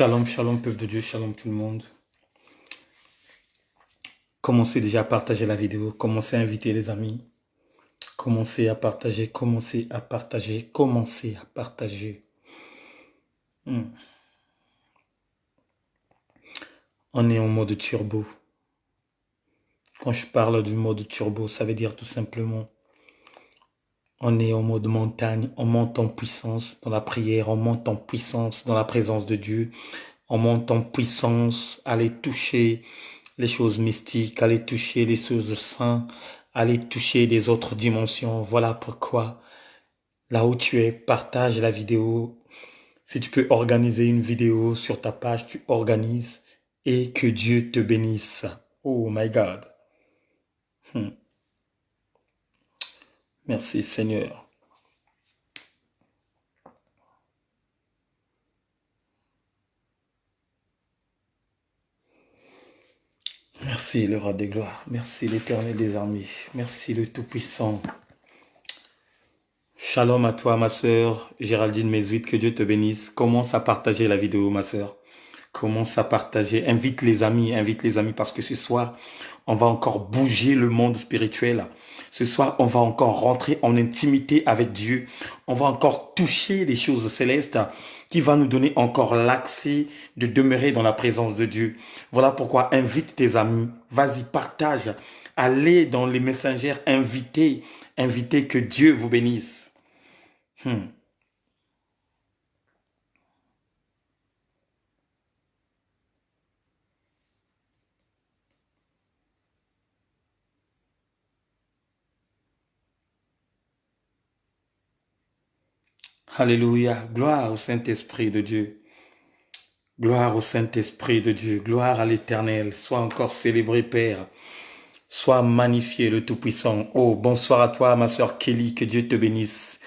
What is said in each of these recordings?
Shalom, shalom, peuple de Dieu, shalom tout le monde. Commencez déjà à partager la vidéo, commencez à inviter les amis, commencez à partager, commencez à partager, commencez à partager. On est en mode turbo. Quand je parle du mode turbo, ça veut dire tout simplement, on est en mode montagne, on monte en puissance dans la prière, on monte en puissance dans la présence de Dieu, on monte en puissance, aller toucher les choses mystiques, aller toucher les choses saintes, aller toucher les autres dimensions. Voilà pourquoi, là où tu es, partage la vidéo. Si tu peux organiser une vidéo sur ta page, tu organises et que Dieu te bénisse. Oh my God. Merci Seigneur. Merci le roi des gloires. Merci l'Éternel des armées. Merci le Tout-Puissant. Shalom à toi, ma sœur Géraldine Mézuit, que Dieu te bénisse. Commence à partager la vidéo, ma sœur. Commence à partager. Invite les amis parce que ce soir, on va encore bouger le monde spirituel. Ce soir, on va encore rentrer en intimité avec Dieu. On va encore toucher les choses célestes qui va nous donner encore l'accès de demeurer dans la présence de Dieu. Voilà pourquoi invite tes amis. Vas-y, partage. Allez dans les messengers, invitez que Dieu vous bénisse. Alléluia. Gloire au Saint-Esprit de Dieu. Gloire au Saint-Esprit de Dieu. Gloire à l'Éternel. Sois encore célébré, Père. Sois magnifié, le Tout-Puissant. Oh, bonsoir à toi, ma sœur Kelly. Que Dieu te bénisse.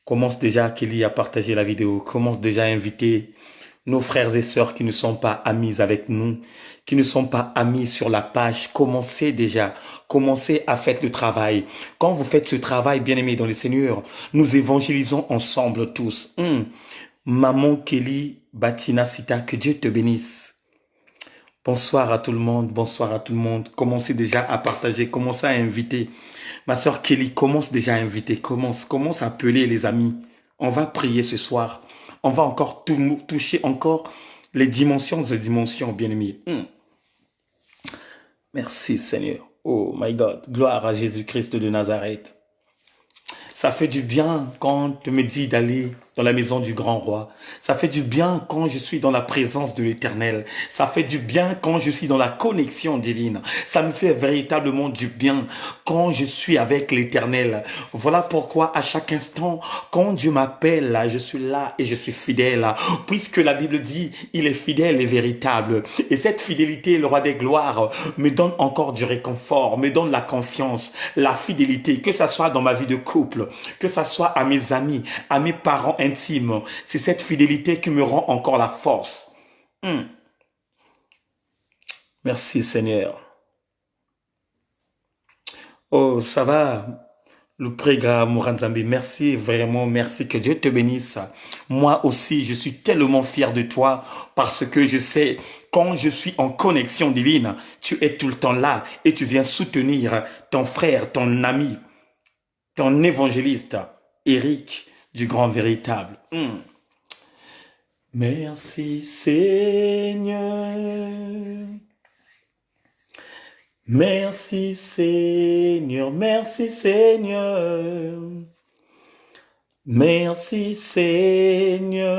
Commence déjà, Kelly, à partager la vidéo. Commence déjà à inviter nos frères et sœurs qui ne sont pas amis avec nous, qui ne sont pas amis sur la page. Commencez déjà. Commencez à faire le travail. Quand vous faites ce travail, bien-aimés dans le Seigneur, nous évangélisons ensemble tous. Maman Kelly Batina Sita, que Dieu te bénisse. Bonsoir à tout le monde, bonsoir à tout le monde. Commencez déjà à partager, commencez à inviter. Ma soeur Kelly, commence déjà à inviter, commence à appeler les amis. On va prier ce soir. On va encore toucher encore les dimensions des dimensions, bien-aimés. Merci Seigneur. Oh my God, gloire à Jésus-Christ de Nazareth. Ça fait du bien quand tu me dis d'aller dans la maison du grand roi. Ça fait du bien quand je suis dans la présence de l'Éternel. Ça fait du bien quand je suis dans la connexion divine. Ça me fait véritablement du bien quand je suis avec l'Éternel. Voilà pourquoi à chaque instant, quand Dieu m'appelle, je suis là et je suis fidèle. Puisque la Bible dit, il est fidèle et véritable. Et cette fidélité, le roi des gloires, me donne encore du réconfort, me donne la confiance, la fidélité, que ça soit dans ma vie de couple, que ça soit à mes amis, à mes parents intimes. C'est cette fidélité qui me rend encore la force. Merci Seigneur. Oh, ça va, le pré-gras Moranzambi. Merci, vraiment, merci. Que Dieu te bénisse. Moi aussi, je suis tellement fier de toi parce que je sais, quand je suis en connexion divine, tu es tout le temps là et tu viens soutenir ton frère, ton ami, ton évangéliste, Eric, du grand véritable. Merci Seigneur. Merci Seigneur, merci Seigneur. Merci Seigneur.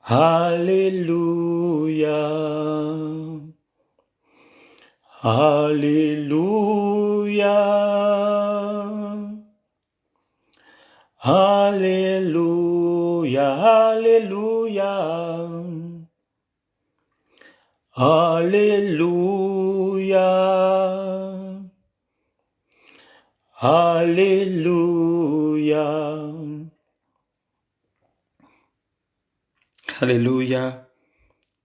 Alléluia. Alléluia. Alléluia, alléluia. Alléluia. Alléluia. Alléluia.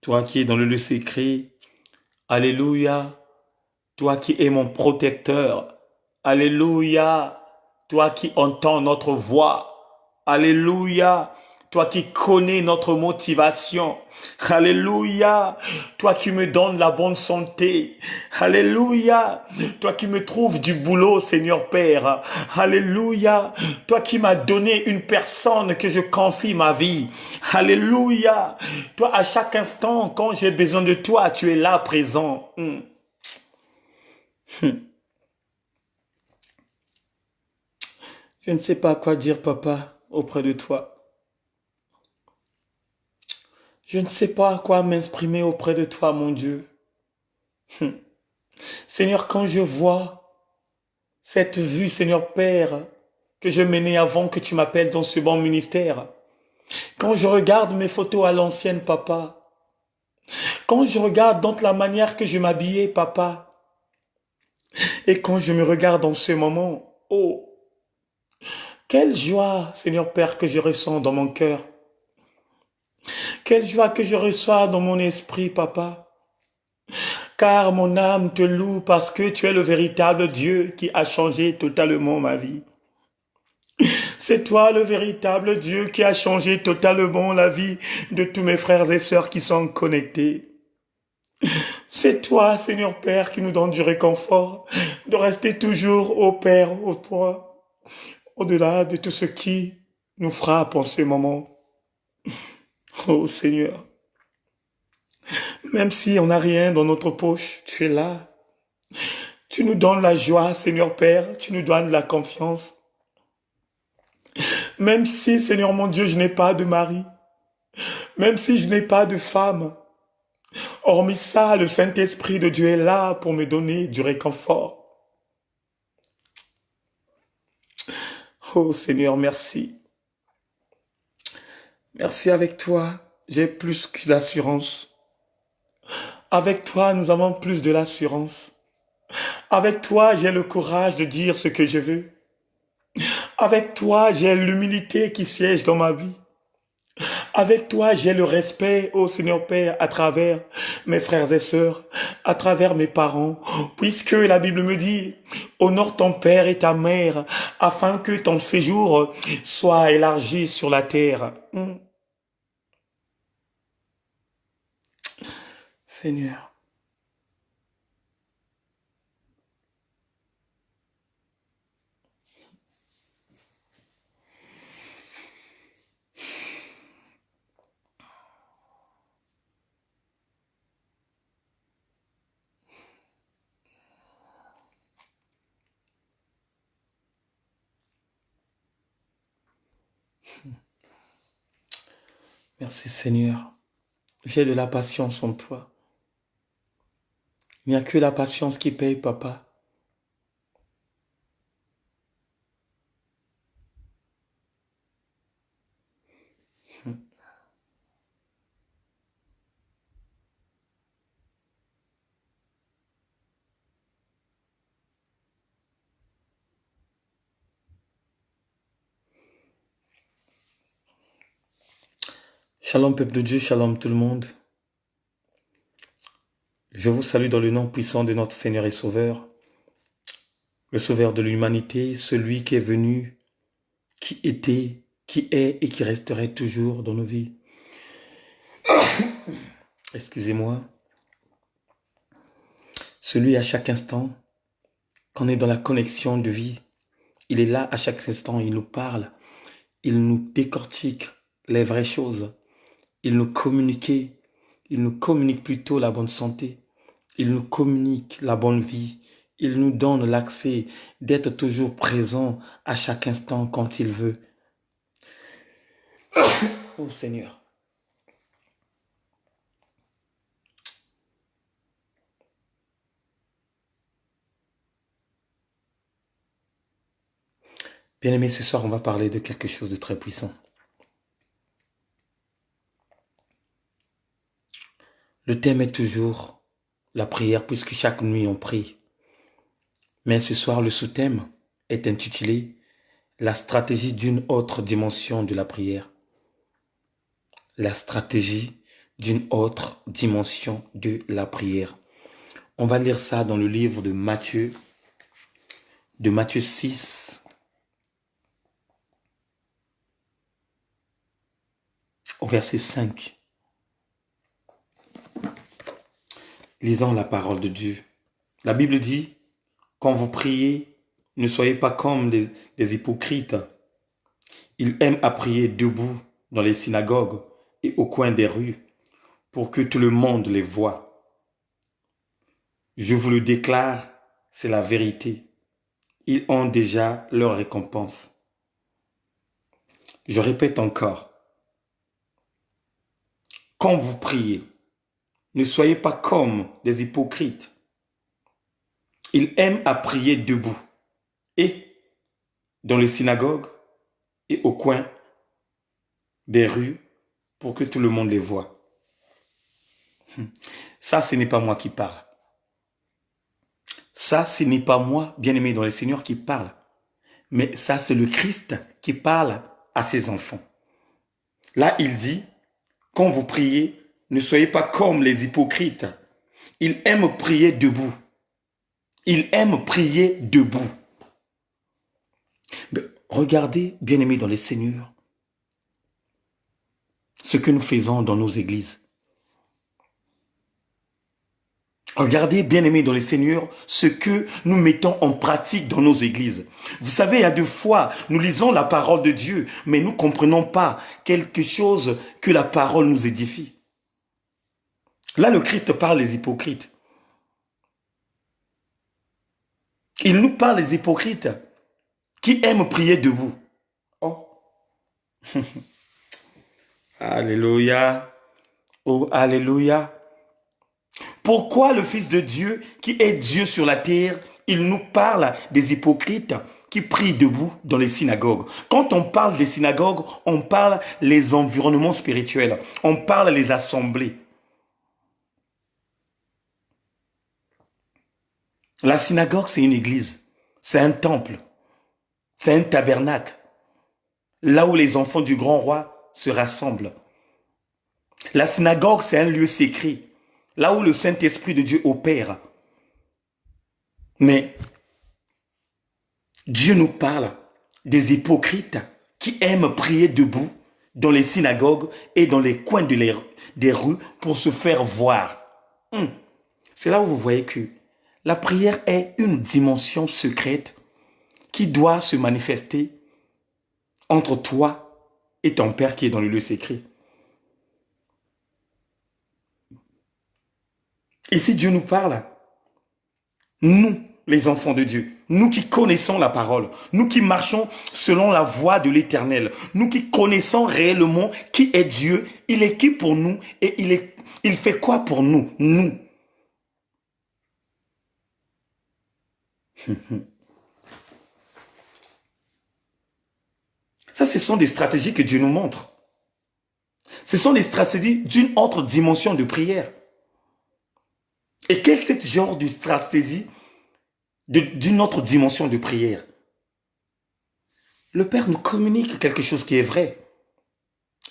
Toi qui es dans le lieu secret. Alléluia. Toi qui es mon protecteur. Alléluia. Toi qui entends notre voix. Alléluia. Toi qui connais notre motivation. Alléluia. Toi qui me donnes la bonne santé. Alléluia. Toi qui me trouves du boulot, Seigneur Père. Alléluia. Toi qui m'as donné une personne que je confie ma vie. Alléluia. Toi, à chaque instant, quand j'ai besoin de toi, tu es là présent. Je ne sais pas quoi dire, papa, auprès de toi. Je ne sais pas à quoi m'exprimer auprès de toi, mon Dieu. Seigneur, quand je vois cette vue, Seigneur Père, que je menais avant que tu m'appelles dans ce bon ministère, quand je regarde mes photos à l'ancienne, papa, quand je regarde donc la manière que je m'habillais, papa, et quand je me regarde en ce moment, oh, quelle joie, Seigneur Père, que je ressens dans mon cœur. Quelle joie que je reçois dans mon esprit, papa. Car mon âme te loue parce que tu es le véritable Dieu qui a changé totalement ma vie. C'est toi le véritable Dieu qui a changé totalement la vie de tous mes frères et sœurs qui sont connectés. C'est toi, Seigneur Père, qui nous donne du réconfort de rester toujours au Père, au toi, au-delà de tout ce qui nous frappe en ce moment. Oh Seigneur, même si on n'a rien dans notre poche, tu es là. Tu nous donnes la joie, Seigneur Père, tu nous donnes la confiance. Même si, Seigneur mon Dieu, je n'ai pas de mari, même si je n'ai pas de femme, hormis ça, le Saint-Esprit de Dieu est là pour me donner du réconfort. Oh Seigneur, merci. Merci avec toi, j'ai plus que l'assurance. Avec toi, nous avons plus de l'assurance. Avec toi, j'ai le courage de dire ce que je veux. Avec toi, j'ai l'humilité qui siège dans ma vie. Avec toi, j'ai le respect, ô Seigneur Père, à travers mes frères et sœurs, à travers mes parents, puisque la Bible me dit, honore ton père et ta mère, afin que ton séjour soit élargi sur la terre. Seigneur, merci Seigneur, j'ai de la patience en toi. Il n'y a que la patience qui paye, papa. Shalom peuple de Dieu, shalom tout le monde. Je vous salue dans le nom puissant de notre Seigneur et Sauveur, le Sauveur de l'humanité, celui qui est venu, qui était, qui est et qui resterait toujours dans nos vies. Excusez-moi. Celui à chaque instant, qu'on est dans la connexion de vie, il est là à chaque instant, il nous parle, il nous décortique les vraies choses, il nous communique plutôt la bonne santé, il nous communique la bonne vie, il nous donne l'accès d'être toujours présent à chaque instant quand il veut. Oh Seigneur. Bien-aimés, ce soir, on va parler de quelque chose de très puissant. Le thème est toujours la prière, puisque chaque nuit on prie. Mais ce soir, le sous-thème est intitulé « La stratégie d'une autre dimension de la prière ». La stratégie d'une autre dimension de la prière. On va lire ça dans le livre de Matthieu 6, au verset 5. Lisons la parole de Dieu. La Bible dit, quand vous priez, ne soyez pas comme les hypocrites. Ils aiment à prier debout dans les synagogues et au coin des rues pour que tout le monde les voie. Je vous le déclare, c'est la vérité. Ils ont déjà leur récompense. Je répète encore, quand vous priez, ne soyez pas comme des hypocrites. Ils aiment à prier debout et dans les synagogues et au coin des rues pour que tout le monde les voie. Ça, ce n'est pas moi qui parle. Ça, ce n'est pas moi, bien-aimé dans le Seigneur, qui parle. Mais ça, c'est le Christ qui parle à ses enfants. Là, il dit, quand vous priez, ne soyez pas comme les hypocrites. Ils aiment prier debout. Ils aiment prier debout. Mais regardez, bien-aimés dans le Seigneur, ce que nous faisons dans nos églises. Regardez, bien-aimés dans le Seigneur, ce que nous mettons en pratique dans nos églises. Vous savez, il y a des fois, nous lisons la parole de Dieu, mais nous ne comprenons pas quelque chose que la parole nous édifie. Là, le Christ parle des hypocrites. Il nous parle des hypocrites qui aiment prier debout. Oh, alléluia, oh, alléluia. Pourquoi le Fils de Dieu, qui est Dieu sur la terre, il nous parle des hypocrites qui prient debout dans les synagogues? Quand on parle des synagogues, on parle les environnements spirituels, on parle les assemblées. La synagogue, c'est une église, c'est un temple, c'est un tabernacle, là où les enfants du grand roi se rassemblent. La synagogue, c'est un lieu sacré, là où le Saint-Esprit de Dieu opère. Mais Dieu nous parle des hypocrites qui aiment prier debout dans les synagogues et dans les coins des rues pour se faire voir. C'est là où vous voyez que la prière est une dimension secrète qui doit se manifester entre toi et ton Père qui est dans le lieu secret. Ici, Dieu nous parle. Nous, les enfants de Dieu, nous qui connaissons la parole, nous qui marchons selon la voie de l'Éternel, nous qui connaissons réellement qui est Dieu, il est qui pour nous et il fait quoi pour nous, nous. Ça, ce sont des stratégies que Dieu nous montre. Ce sont des stratégies d'une autre dimension de prière. Et quel est ce genre de stratégie d'une autre dimension de prière? Le Père nous communique quelque chose qui est vrai.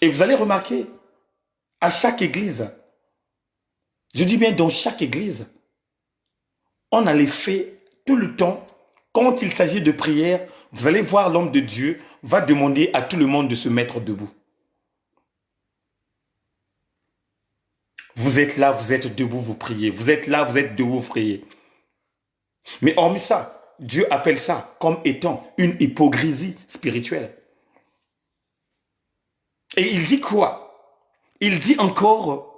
Et vous allez remarquer, à chaque église, je dis bien dans chaque église, on a les faits tout le temps. Quand il s'agit de prière, vous allez voir l'homme de Dieu va demander à tout le monde de se mettre debout. Vous êtes là, vous êtes debout, vous priez. Vous êtes là, vous êtes debout, vous priez. Mais hormis ça, Dieu appelle ça comme étant une hypocrisie spirituelle. Et il dit quoi? Il dit encore,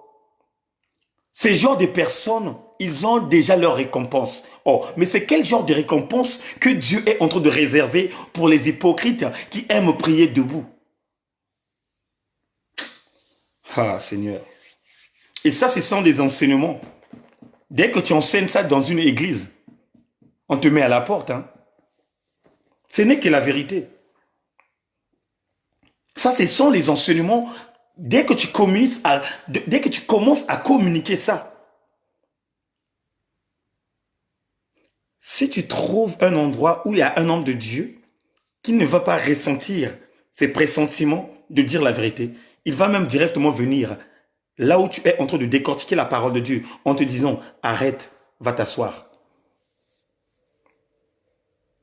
ces genres de personnes, ils ont déjà leur récompense. Oh, mais c'est quel genre de récompense que Dieu est en train de réserver pour les hypocrites qui aiment prier debout? Ah, Seigneur. Et ça, ce sont des enseignements. Dès que tu enseignes ça dans une église, on te met à la porte. Ce n'est que la vérité. Ça, ce sont les enseignements. Dès que tu commences à communiquer ça, si tu trouves un endroit où il y a un homme de Dieu qui ne va pas ressentir ses pressentiments de dire la vérité, il va même directement venir là où tu es en train de décortiquer la parole de Dieu en te disant arrête, va t'asseoir.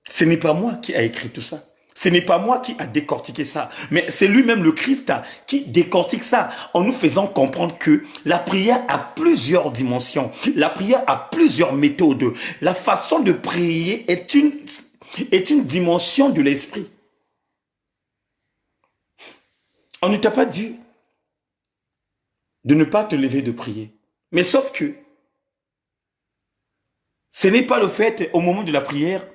Ce n'est pas moi qui ai écrit tout ça. Ce n'est pas moi qui a décortiqué ça, mais c'est lui-même le Christ qui décortique ça en nous faisant comprendre que la prière a plusieurs dimensions, la prière a plusieurs méthodes. La façon de prier est une dimension de l'esprit. On ne t'a pas dit de ne pas te lever de prier. Mais sauf que ce n'est pas le fait au moment de la prière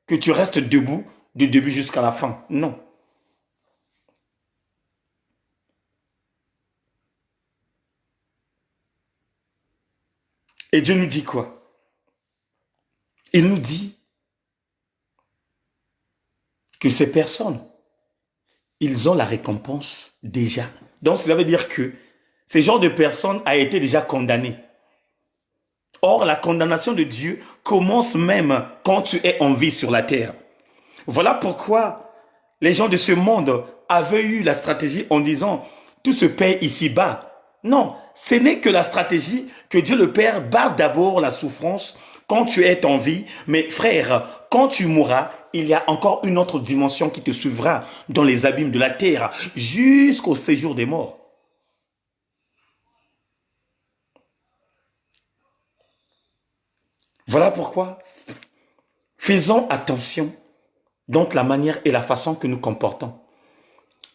que tu restes debout du début jusqu'à la fin. Non. Et Dieu nous dit quoi? Il nous dit que ces personnes, ils ont la récompense déjà. Donc cela veut dire que ce genre de personne a été déjà condamné. Or, la condamnation de Dieu commence même quand tu es en vie sur la terre. Voilà pourquoi les gens de ce monde avaient eu la stratégie en disant tout se paye ici-bas. Non, ce n'est que la stratégie que Dieu le Père base d'abord la souffrance quand tu es en vie. Mais frère, quand tu mourras, il y a encore une autre dimension qui te suivra dans les abîmes de la terre jusqu'au séjour des morts. Voilà pourquoi faisons attention donc la manière et la façon que nous comportons.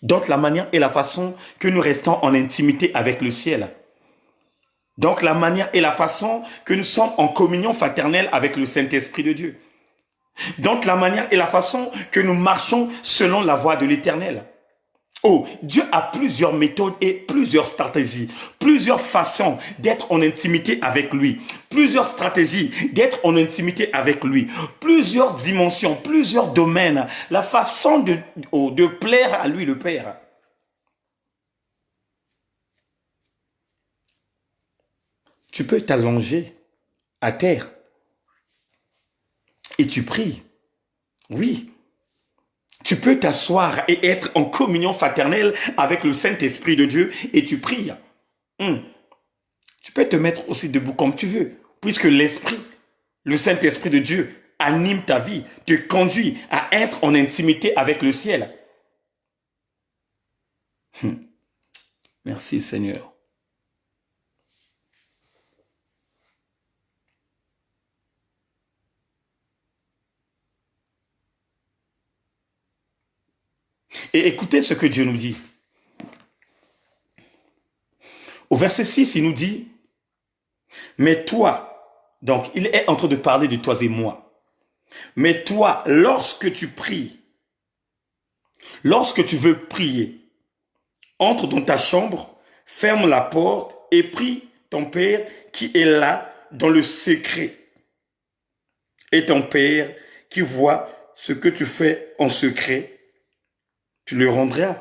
Donc la manière et la façon que nous restons en intimité avec le ciel. Donc la manière et la façon que nous sommes en communion fraternelle avec le Saint-Esprit de Dieu. Donc la manière et la façon que nous marchons selon la voie de l'Éternel. Oh, Dieu a plusieurs méthodes et plusieurs stratégies, plusieurs façons d'être en intimité avec lui, plusieurs stratégies d'être en intimité avec lui, plusieurs dimensions, plusieurs domaines, la façon de plaire à lui le Père. Tu peux t'allonger à terre et tu pries. Oui. Tu peux t'asseoir et être en communion fraternelle avec le Saint-Esprit de Dieu et tu pries. Tu peux te mettre aussi debout comme tu veux, puisque l'Esprit, le Saint-Esprit de Dieu, anime ta vie, te conduit à être en intimité avec le ciel. Merci Seigneur. Et écoutez ce que Dieu nous dit. Au verset 6, il nous dit, mais toi, donc il est en train de parler de toi et moi, mais toi, lorsque tu pries, lorsque tu veux prier, entre dans ta chambre, ferme la porte et prie ton Père qui est là dans le secret. Et ton Père qui voit ce que tu fais en secret, tu le rendras.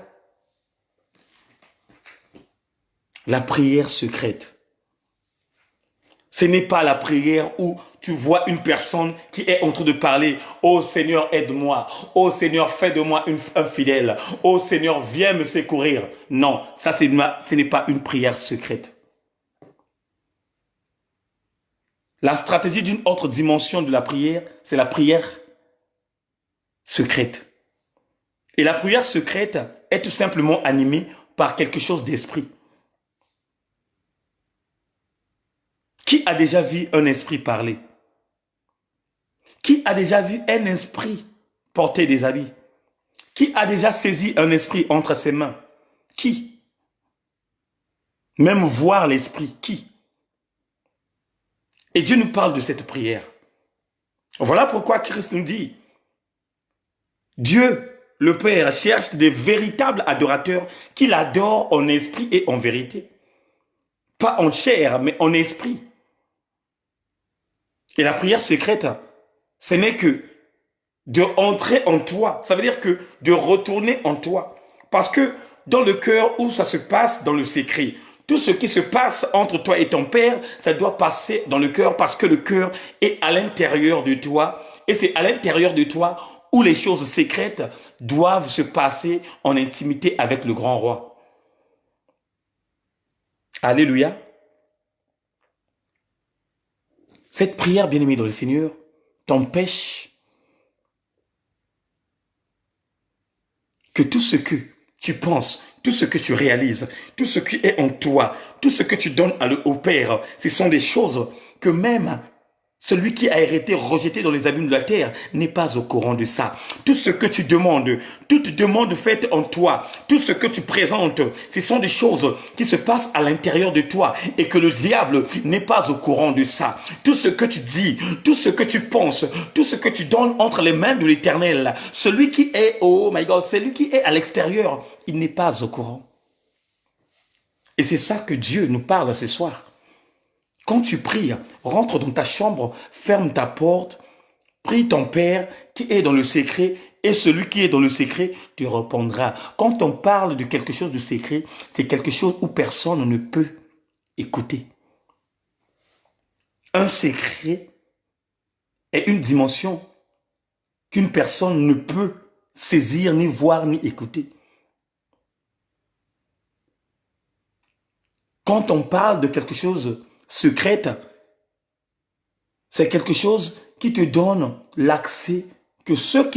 La prière secrète. Ce n'est pas la prière où tu vois une personne qui est en train de parler. Oh Seigneur, aide-moi. Oh Seigneur, fais de moi un fidèle. Oh Seigneur, viens me secourir. Non, ça ce n'est pas une prière secrète. La stratégie d'une autre dimension de la prière, c'est la prière secrète. Et la prière secrète est tout simplement animée par quelque chose d'esprit. Qui a déjà vu un esprit parler? Qui a déjà vu un esprit porter des habits? Qui a déjà saisi un esprit entre ses mains? Qui? Même voir l'esprit, qui? Et Dieu nous parle de cette prière. Voilà pourquoi Christ nous dit, Dieu, le Père, cherche des véritables adorateurs qui l'adorent en esprit et en vérité. Pas en chair, mais en esprit. Et la prière secrète, ce n'est que de entrer en toi. Ça veut dire que de retourner en toi. Parce que dans le cœur où ça se passe dans le secret, tout ce qui se passe entre toi et ton Père, ça doit passer dans le cœur parce que le cœur est à l'intérieur de toi. Et c'est à l'intérieur de toi où les choses secrètes doivent se passer en intimité avec le grand roi. Alléluia. Cette prière, bien-aimée dans le Seigneur, t'empêche que tout ce que tu penses, tout ce que tu réalises, tout ce qui est en toi, tout ce que tu donnes au Père, ce sont des choses que même celui qui a été rejeté dans les abîmes de la terre n'est pas au courant de ça. Tout ce que tu demandes, toute demande faite en toi, tout ce que tu présentes, ce sont des choses qui se passent à l'intérieur de toi et que le diable n'est pas au courant de ça. Tout ce que tu dis, tout ce que tu penses, tout ce que tu donnes entre les mains de l'Éternel, celui qui est, oh my God, celui qui est à l'extérieur, il n'est pas au courant. Et c'est ça que Dieu nous parle ce soir. Quand tu pries, rentre dans ta chambre, ferme ta porte, prie ton Père qui est dans le secret et celui qui est dans le secret te répondra. Quand on parle de quelque chose de secret, c'est quelque chose où personne ne peut écouter. Un secret est une dimension qu'une personne ne peut saisir, ni voir, ni écouter. Quand on parle de quelque chose secrète, c'est quelque chose qui te donne l'accès que ceux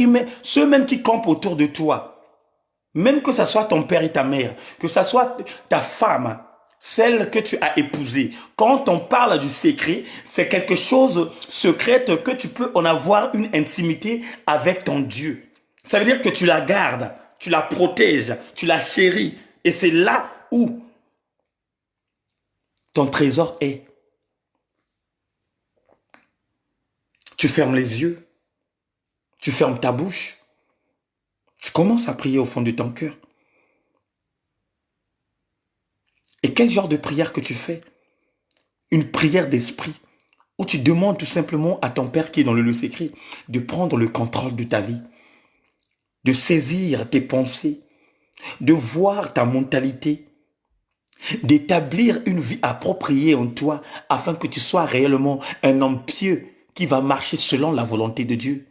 même qui campent autour de toi, même que ce soit ton père et ta mère, que ce soit ta femme, celle que tu as épousée, quand on parle du secret, c'est quelque chose secrète que tu peux en avoir une intimité avec ton Dieu. Ça veut dire que tu la gardes, tu la protèges, tu la chéris. Et c'est là où ton trésor est. Tu fermes les yeux, tu fermes ta bouche, tu commences à prier au fond de ton cœur. Et quel genre de prière que tu fais? Une prière d'esprit, où tu demandes tout simplement à ton Père qui est dans le lieu secret de prendre le contrôle de ta vie, de saisir tes pensées, de voir ta mentalité, d'établir une vie appropriée en toi afin que tu sois réellement un homme pieux qui va marcher selon la volonté de Dieu.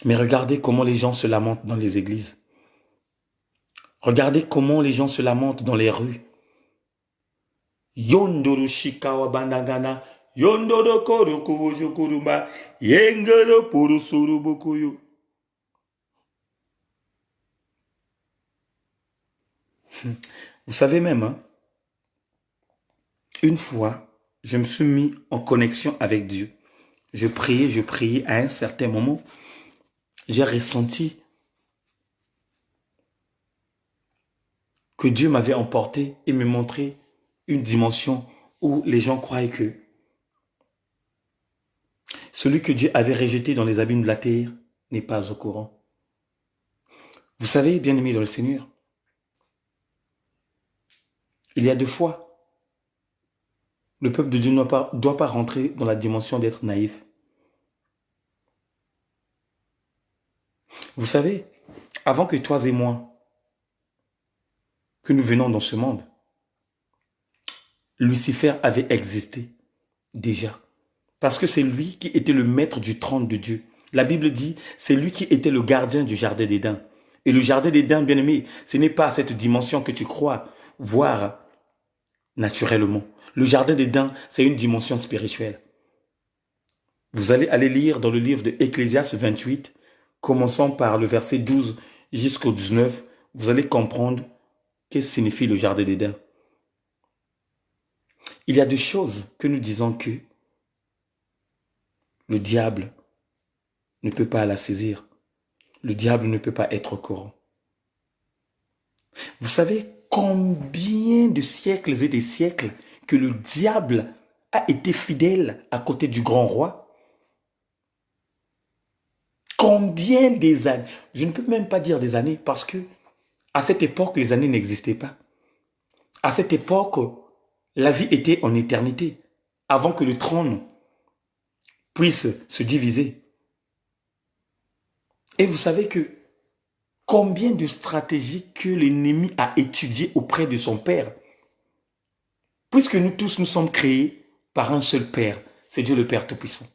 Mais regardez comment les gens se lamentent dans les églises. Regardez comment les gens se lamentent dans les rues. Yondoro shikawa bandagana, yondoro koro kubojo kuruma, yengero porosoro bokoyo. Vous savez même, hein, une fois, je me suis mis en connexion avec Dieu. Je priais à un certain moment. J'ai ressenti que Dieu m'avait emporté et me montrait une dimension où les gens croyaient que celui que Dieu avait rejeté dans les abîmes de la terre n'est pas au courant. Vous savez, bien-aimés dans le Seigneur, il y a deux fois, le peuple de Dieu ne doit pas rentrer dans la dimension d'être naïf. Vous savez, avant que toi et moi, que nous venons dans ce monde, Lucifer avait existé déjà. Parce que c'est lui qui était le maître du trône de Dieu. La Bible dit, c'est lui qui était le gardien du jardin d'Éden. Et le jardin d'Éden, bien aimé, ce n'est pas cette dimension que tu crois voir naturellement. Le jardin d'Éden, c'est une dimension spirituelle. Vous allez aller lire dans le livre de Ecclésiaste 28, commençons par le verset 12 jusqu'au 19, vous allez comprendre qu'est-ce que signifie le jardin d'Éden. Il y a des choses que nous disons que le diable ne peut pas la saisir. Le diable ne peut pas être au courant. Vous savez combien de siècles et des siècles que le diable a été fidèle à côté du grand roi? Combien des années? Je ne peux même pas dire des années parce que à cette époque, les années n'existaient pas. À cette époque, la vie était en éternité avant que le trône puisse se diviser. Et vous savez que combien de stratégies que l'ennemi a étudiées auprès de son Père, puisque nous tous nous sommes créés par un seul Père, c'est Dieu le Père Tout-Puissant.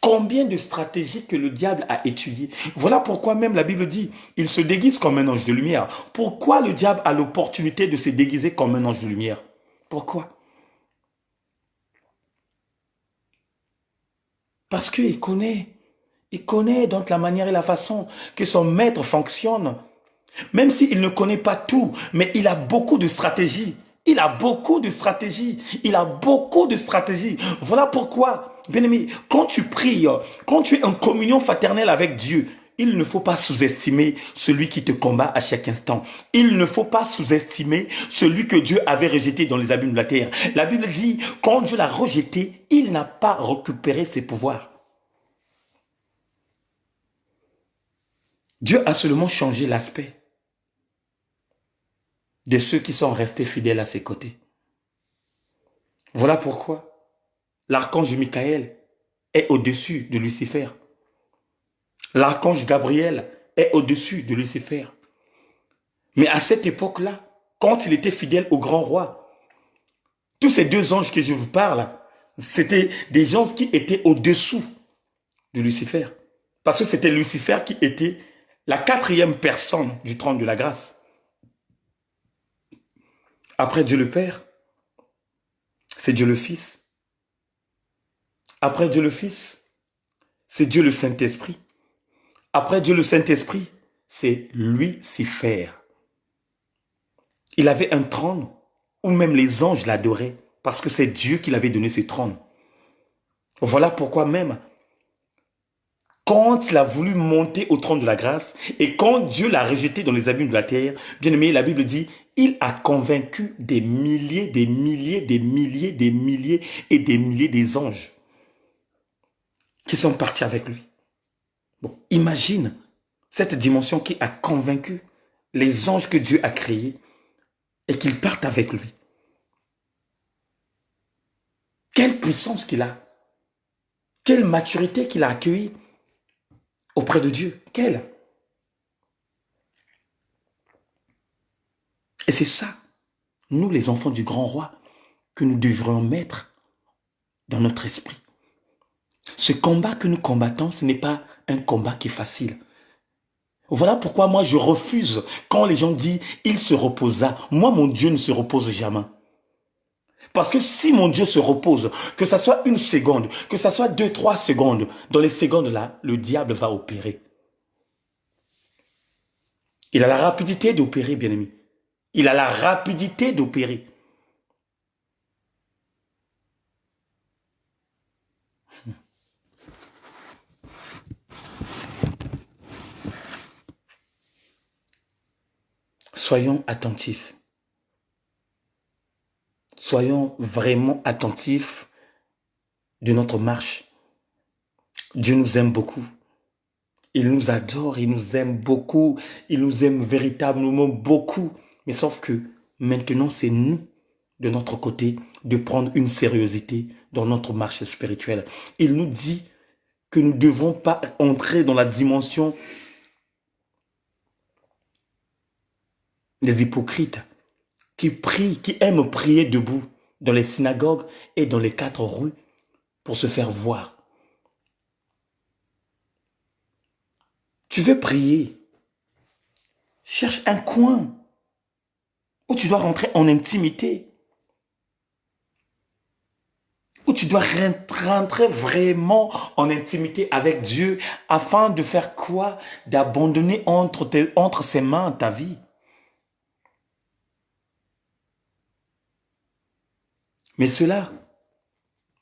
Combien de stratégies que le diable a étudiées. Voilà pourquoi même la Bible dit, il se déguise comme un ange de lumière. Pourquoi le diable a l'opportunité de se déguiser comme un ange de lumière? Pourquoi? Parce qu'il connaît. Il connaît donc la manière et la façon que son maître fonctionne. Même s'il ne connaît pas tout, mais il a beaucoup de stratégies. Il a beaucoup de stratégies. Il a beaucoup de stratégies. Voilà pourquoi, bien-aimé, quand tu pries, quand tu es en communion fraternelle avec Dieu, il ne faut pas sous-estimer celui qui te combat à chaque instant. Il ne faut pas sous-estimer celui que Dieu avait rejeté dans les abîmes de la terre. La Bible dit, quand Dieu l'a rejeté, il n'a pas récupéré ses pouvoirs. Dieu a seulement changé l'aspect de ceux qui sont restés fidèles à ses côtés. Voilà pourquoi l'archange Michael est au-dessus de Lucifer. L'archange Gabriel est au-dessus de Lucifer. Mais à cette époque-là, quand il était fidèle au grand roi, tous ces deux anges que je vous parle, c'était des gens qui étaient au-dessous de Lucifer. Parce que c'était Lucifer qui était la quatrième personne du trône de la grâce. Après Dieu le Père, c'est Dieu le Fils. Après Dieu le Fils, c'est Dieu le Saint-Esprit. Après Dieu le Saint-Esprit, c'est Lucifer. Il avait un trône où même les anges l'adoraient parce que c'est Dieu qui l'avait donné ce trône. Voilà pourquoi même, quand il a voulu monter au trône de la grâce et quand Dieu l'a rejeté dans les abîmes de la terre, bien aimé, la Bible dit, il a convaincu des milliers, des milliers, des milliers, des milliers et des milliers des anges qui sont partis avec lui. Bon, imagine cette dimension qui a convaincu les anges que Dieu a créés et qu'ils partent avec lui. Quelle puissance qu'il a. Quelle maturité qu'il a accueillie auprès de Dieu. Quelle. Et c'est ça, nous les enfants du grand roi, que nous devrions mettre dans notre esprit. Ce combat que nous combattons, ce n'est pas un combat qui est facile. Voilà pourquoi moi je refuse quand les gens disent « il se reposa ». Moi, mon Dieu ne se repose jamais. Parce que si mon Dieu se repose, que ça soit une seconde, que ça soit 2-3 secondes, dans les secondes-là, le diable va opérer. Il a la rapidité d'opérer, bien-aimé. Il a la rapidité d'opérer. Soyons attentifs. Soyons vraiment attentifs de notre marche. Dieu nous aime beaucoup. Il nous adore, il nous aime beaucoup. Il nous aime véritablement beaucoup. Mais sauf que maintenant, c'est nous, de notre côté, de prendre une sérieuxité dans notre marche spirituelle. Il nous dit que nous ne devons pas entrer dans la dimension des hypocrites qui prient, qui aiment prier debout dans les synagogues et dans les 4 rues pour se faire voir. Tu veux prier, cherche un coin où tu dois rentrer en intimité, où tu dois rentrer vraiment en intimité avec Dieu afin de faire quoi? D'abandonner entre ses mains ta vie. Mais cela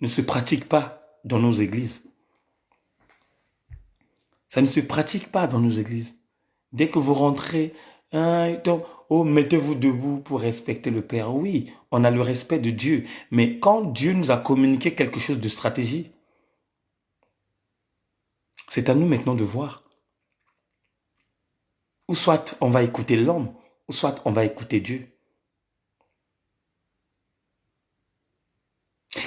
ne se pratique pas dans nos églises. Ça ne se pratique pas dans nos églises. Dès que vous rentrez, oh, mettez-vous debout pour respecter le Père. Oui, on a le respect de Dieu. Mais quand Dieu nous a communiqué quelque chose de stratégie, c'est à nous maintenant de voir. Ou soit on va écouter l'homme, ou soit on va écouter Dieu.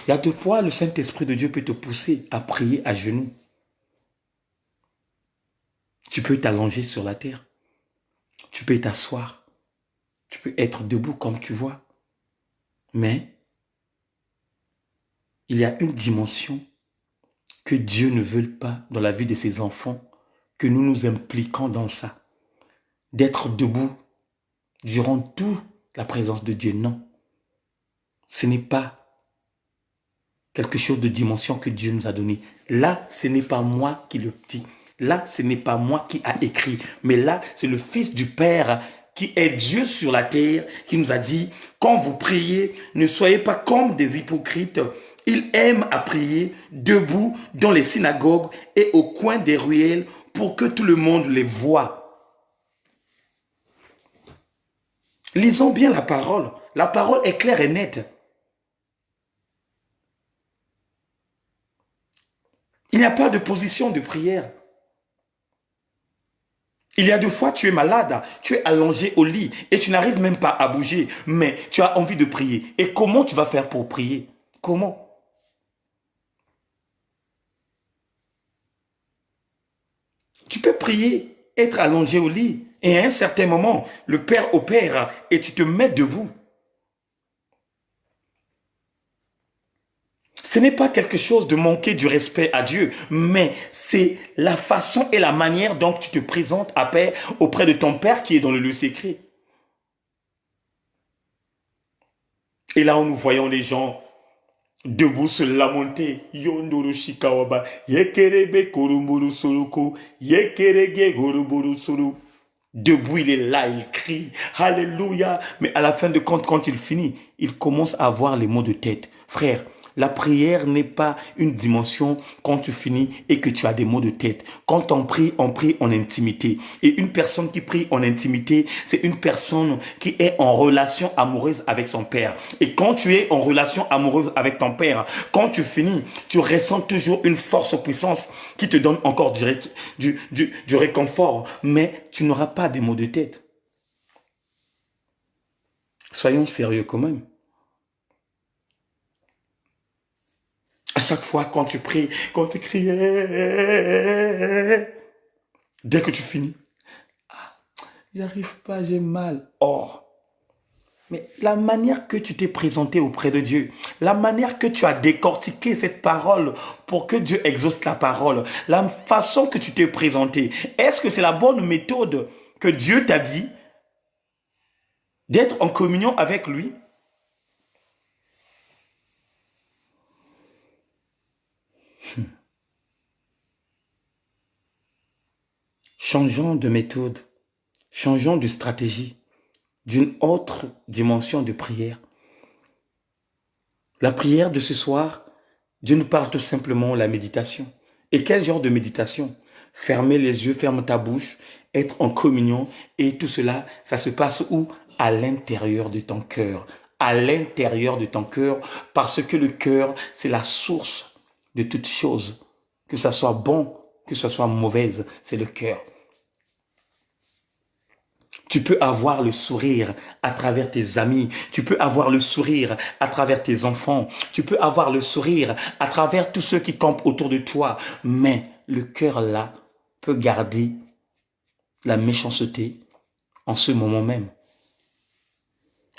Il y a 2 poids, le Saint-Esprit de Dieu peut te pousser à prier à genoux. Tu peux t'allonger sur la terre. Tu peux t'asseoir. Tu peux être debout comme tu vois. Mais il y a une dimension que Dieu ne veut pas dans la vie de ses enfants, que nous nous impliquons dans ça. D'être debout durant toute la présence de Dieu. Non. Ce n'est pas quelque chose de dimension que Dieu nous a donné. Là, ce n'est pas moi qui le dis. Là, ce n'est pas moi qui a écrit. Mais là, c'est le Fils du Père qui est Dieu sur la terre, qui nous a dit, quand vous priez, ne soyez pas comme des hypocrites. Ils aiment à prier debout dans les synagogues et au coin des ruelles pour que tout le monde les voie. Lisons bien la parole. La parole est claire et nette. Il n'y a pas de position de prière. Il y a des fois, tu es malade, tu es allongé au lit et tu n'arrives même pas à bouger, mais tu as envie de prier. Et comment tu vas faire pour prier? Comment? Tu peux prier, être allongé au lit, et à un certain moment, le Père opère et tu te mets debout. Ce n'est pas quelque chose de manquer du respect à Dieu, mais c'est la façon et la manière dont tu te présentes à paix auprès de ton Père qui est dans le lieu secret. Et là où nous voyons les gens debout se lamenter, Yondoro Shikawaba, Yekerebe Korumuru Soroko, Yekerege Goruburu Soro. Debout, il est là, il crie, Alléluia. Mais à la fin de compte, quand il finit, il commence à avoir les mots de tête. Frère, la prière n'est pas une dimension quand tu finis et que tu as des mots de tête. Quand on prie en intimité. Et une personne qui prie en intimité, c'est une personne qui est en relation amoureuse avec son Père. Et quand tu es en relation amoureuse avec ton Père, quand tu finis, tu ressens toujours une force puissance qui te donne encore du réconfort. Mais tu n'auras pas des mots de tête. Soyons sérieux quand même. À chaque fois, quand tu pries, quand tu cries, dès que tu finis, j'arrive pas, j'ai mal. Oh, mais la manière que tu t'es présenté auprès de Dieu, la manière que tu as décortiqué cette parole pour que Dieu exauce la parole, la façon que tu t'es présenté, est-ce que c'est la bonne méthode que Dieu t'a dit d'être en communion avec lui? Changeons de méthode, changeons de stratégie, d'une autre dimension de prière. La prière de ce soir, Dieu nous parle tout simplement de la méditation. Et quel genre de méditation? Fermer les yeux, ferme ta bouche, être en communion et tout cela, ça se passe où? À l'intérieur de ton cœur. À l'intérieur de ton cœur, parce que le cœur, c'est la source de toutes choses. Que ça soit bon, que ça soit mauvaise, c'est le cœur. Tu peux avoir le sourire à travers tes amis. Tu peux avoir le sourire à travers tes enfants. Tu peux avoir le sourire à travers tous ceux qui campent autour de toi. Mais le cœur là peut garder la méchanceté en ce moment même.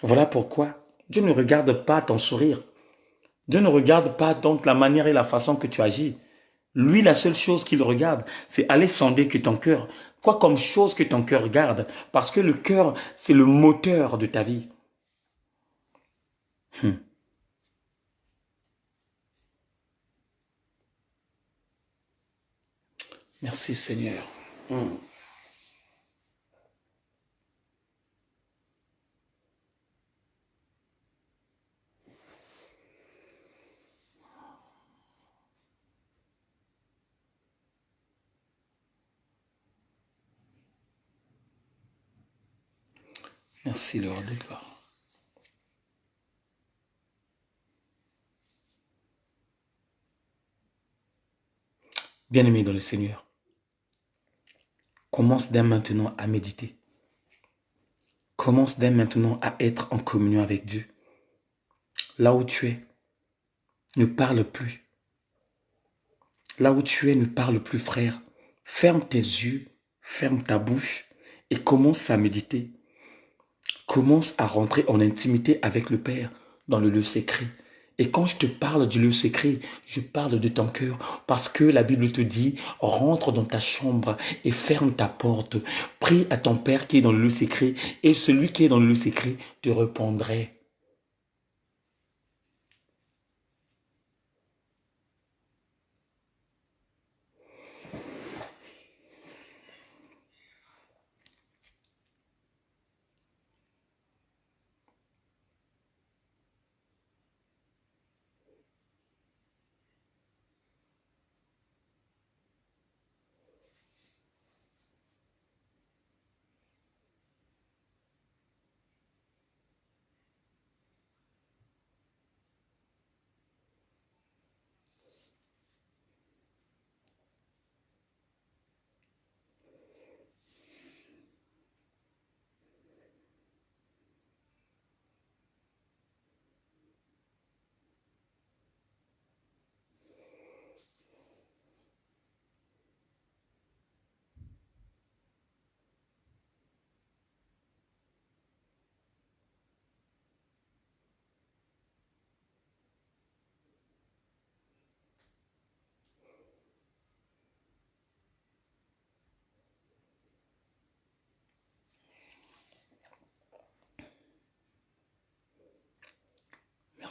Voilà pourquoi Dieu ne regarde pas ton sourire. Dieu ne regarde pas donc la manière et la façon que tu agis. Lui, la seule chose qu'il regarde, c'est aller sonder que ton cœur, quoi comme chose que ton cœur garde, parce que le cœur, c'est le moteur de ta vie. Merci Seigneur. Merci Lord de gloire. Bien-aimé dans le Seigneur, commence dès maintenant à méditer. Commence dès maintenant à être en communion avec Dieu. Là où tu es, ne parle plus. Là où tu es, ne parle plus, frère. Ferme tes yeux, ferme ta bouche et commence à méditer. Commence à rentrer en intimité avec le Père dans le lieu secret. Et quand je te parle du lieu secret, je parle de ton cœur parce que la Bible te dit, rentre dans ta chambre et ferme ta porte. Prie à ton Père qui est dans le lieu secret et celui qui est dans le lieu secret te répondrait.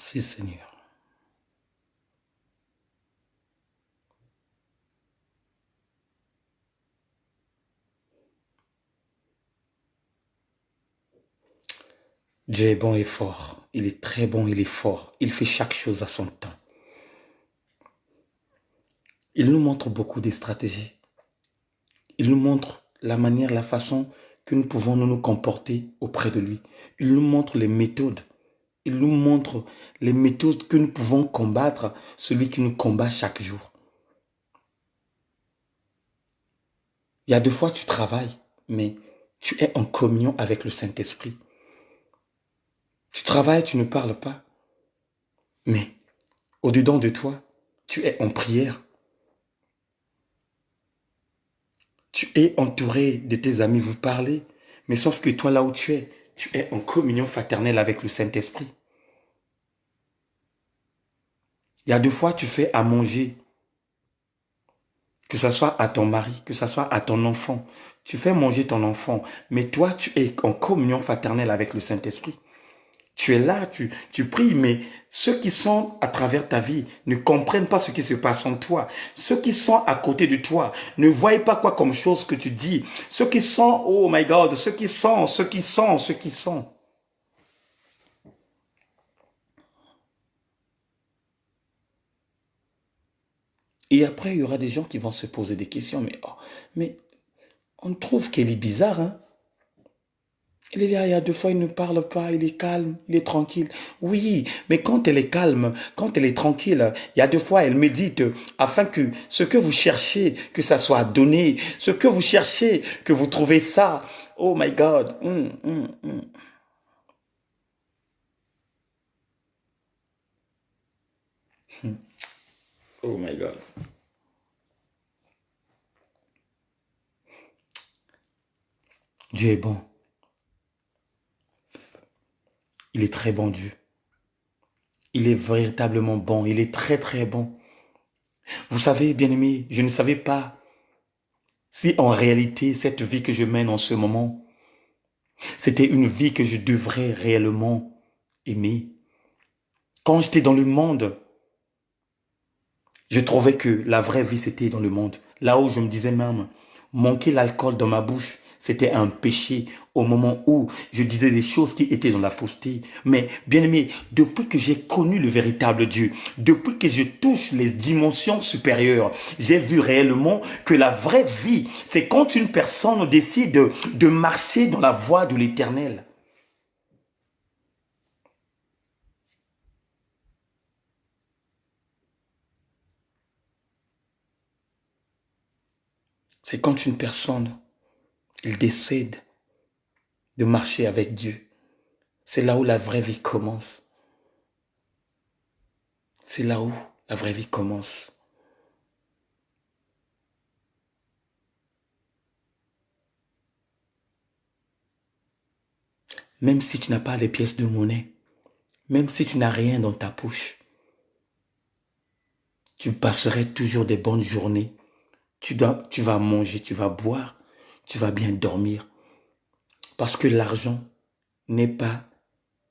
Merci Seigneur. Dieu est bon et fort. Il est très bon, il est fort. Il fait chaque chose à son temps. Il nous montre beaucoup de stratégies. Il nous montre la manière, la façon que nous pouvons nous comporter auprès de lui. Il nous montre les méthodes. Il nous montre les méthodes que nous pouvons combattre celui qui nous combat chaque jour. Il y a des fois tu travailles, mais tu es en communion avec le Saint-Esprit. Tu travailles, tu ne parles pas, mais au-dedans de toi, tu es en prière. Tu es entouré de tes amis, vous parlez, mais sauf que toi, là où tu es en communion fraternelle avec le Saint-Esprit. Il y a des fois, tu fais à manger, que ce soit à ton mari, que ce soit à ton enfant. Tu fais manger ton enfant, mais toi, tu es en communion fraternelle avec le Saint-Esprit. Tu es là, tu pries, mais ceux qui sont à travers ta vie ne comprennent pas ce qui se passe en toi. Ceux qui sont à côté de toi ne voient pas quoi comme chose que tu dis. Ceux qui sont, oh my God, ceux qui sont. Et après, il y aura des gens qui vont se poser des questions, mais on trouve qu'elle est bizarre, hein? Il est là, il y a deux fois, il ne parle pas, il est calme, il est tranquille. Oui, mais quand elle est calme, quand elle est tranquille, il y a deux fois, elle médite afin que ce que vous cherchez, que ça soit donné, ce que vous cherchez, que vous trouvez ça. Oh my God. Oh my God. Dieu est bon. Il est très bon, Dieu. Il est véritablement bon. Il est très, très bon. Vous savez, bien-aimés, je ne savais pas si en réalité, cette vie que je mène en ce moment, c'était une vie que je devrais réellement aimer. Quand j'étais dans le monde, je trouvais que la vraie vie, c'était dans le monde. Là où je me disais même, manquer l'alcool dans ma bouche, c'était un péché au moment où je disais des choses qui étaient dans la fausseté. Mais bien aimé, depuis que j'ai connu le véritable Dieu, depuis que je touche les dimensions supérieures, j'ai vu réellement que la vraie vie, c'est quand une personne décide de marcher dans la voie de l'éternel. C'est quand une personne, il décide de marcher avec Dieu. C'est là où la vraie vie commence. C'est là où la vraie vie commence. Même si tu n'as pas les pièces de monnaie, même si tu n'as rien dans ta poche, tu passerais toujours des bonnes journées. Tu vas manger, tu vas boire, tu vas bien dormir. Parce que l'argent n'est pas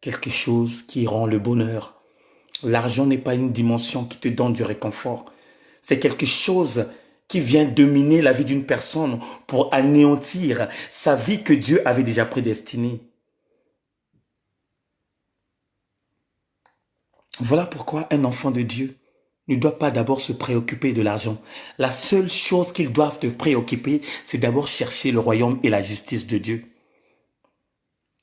quelque chose qui rend le bonheur. L'argent n'est pas une dimension qui te donne du réconfort. C'est quelque chose qui vient dominer la vie d'une personne pour anéantir sa vie que Dieu avait déjà prédestinée. Voilà pourquoi un enfant de Dieu ne doit pas d'abord se préoccuper de l'argent. La seule chose qu'ils doivent te préoccuper, c'est d'abord chercher le royaume et la justice de Dieu.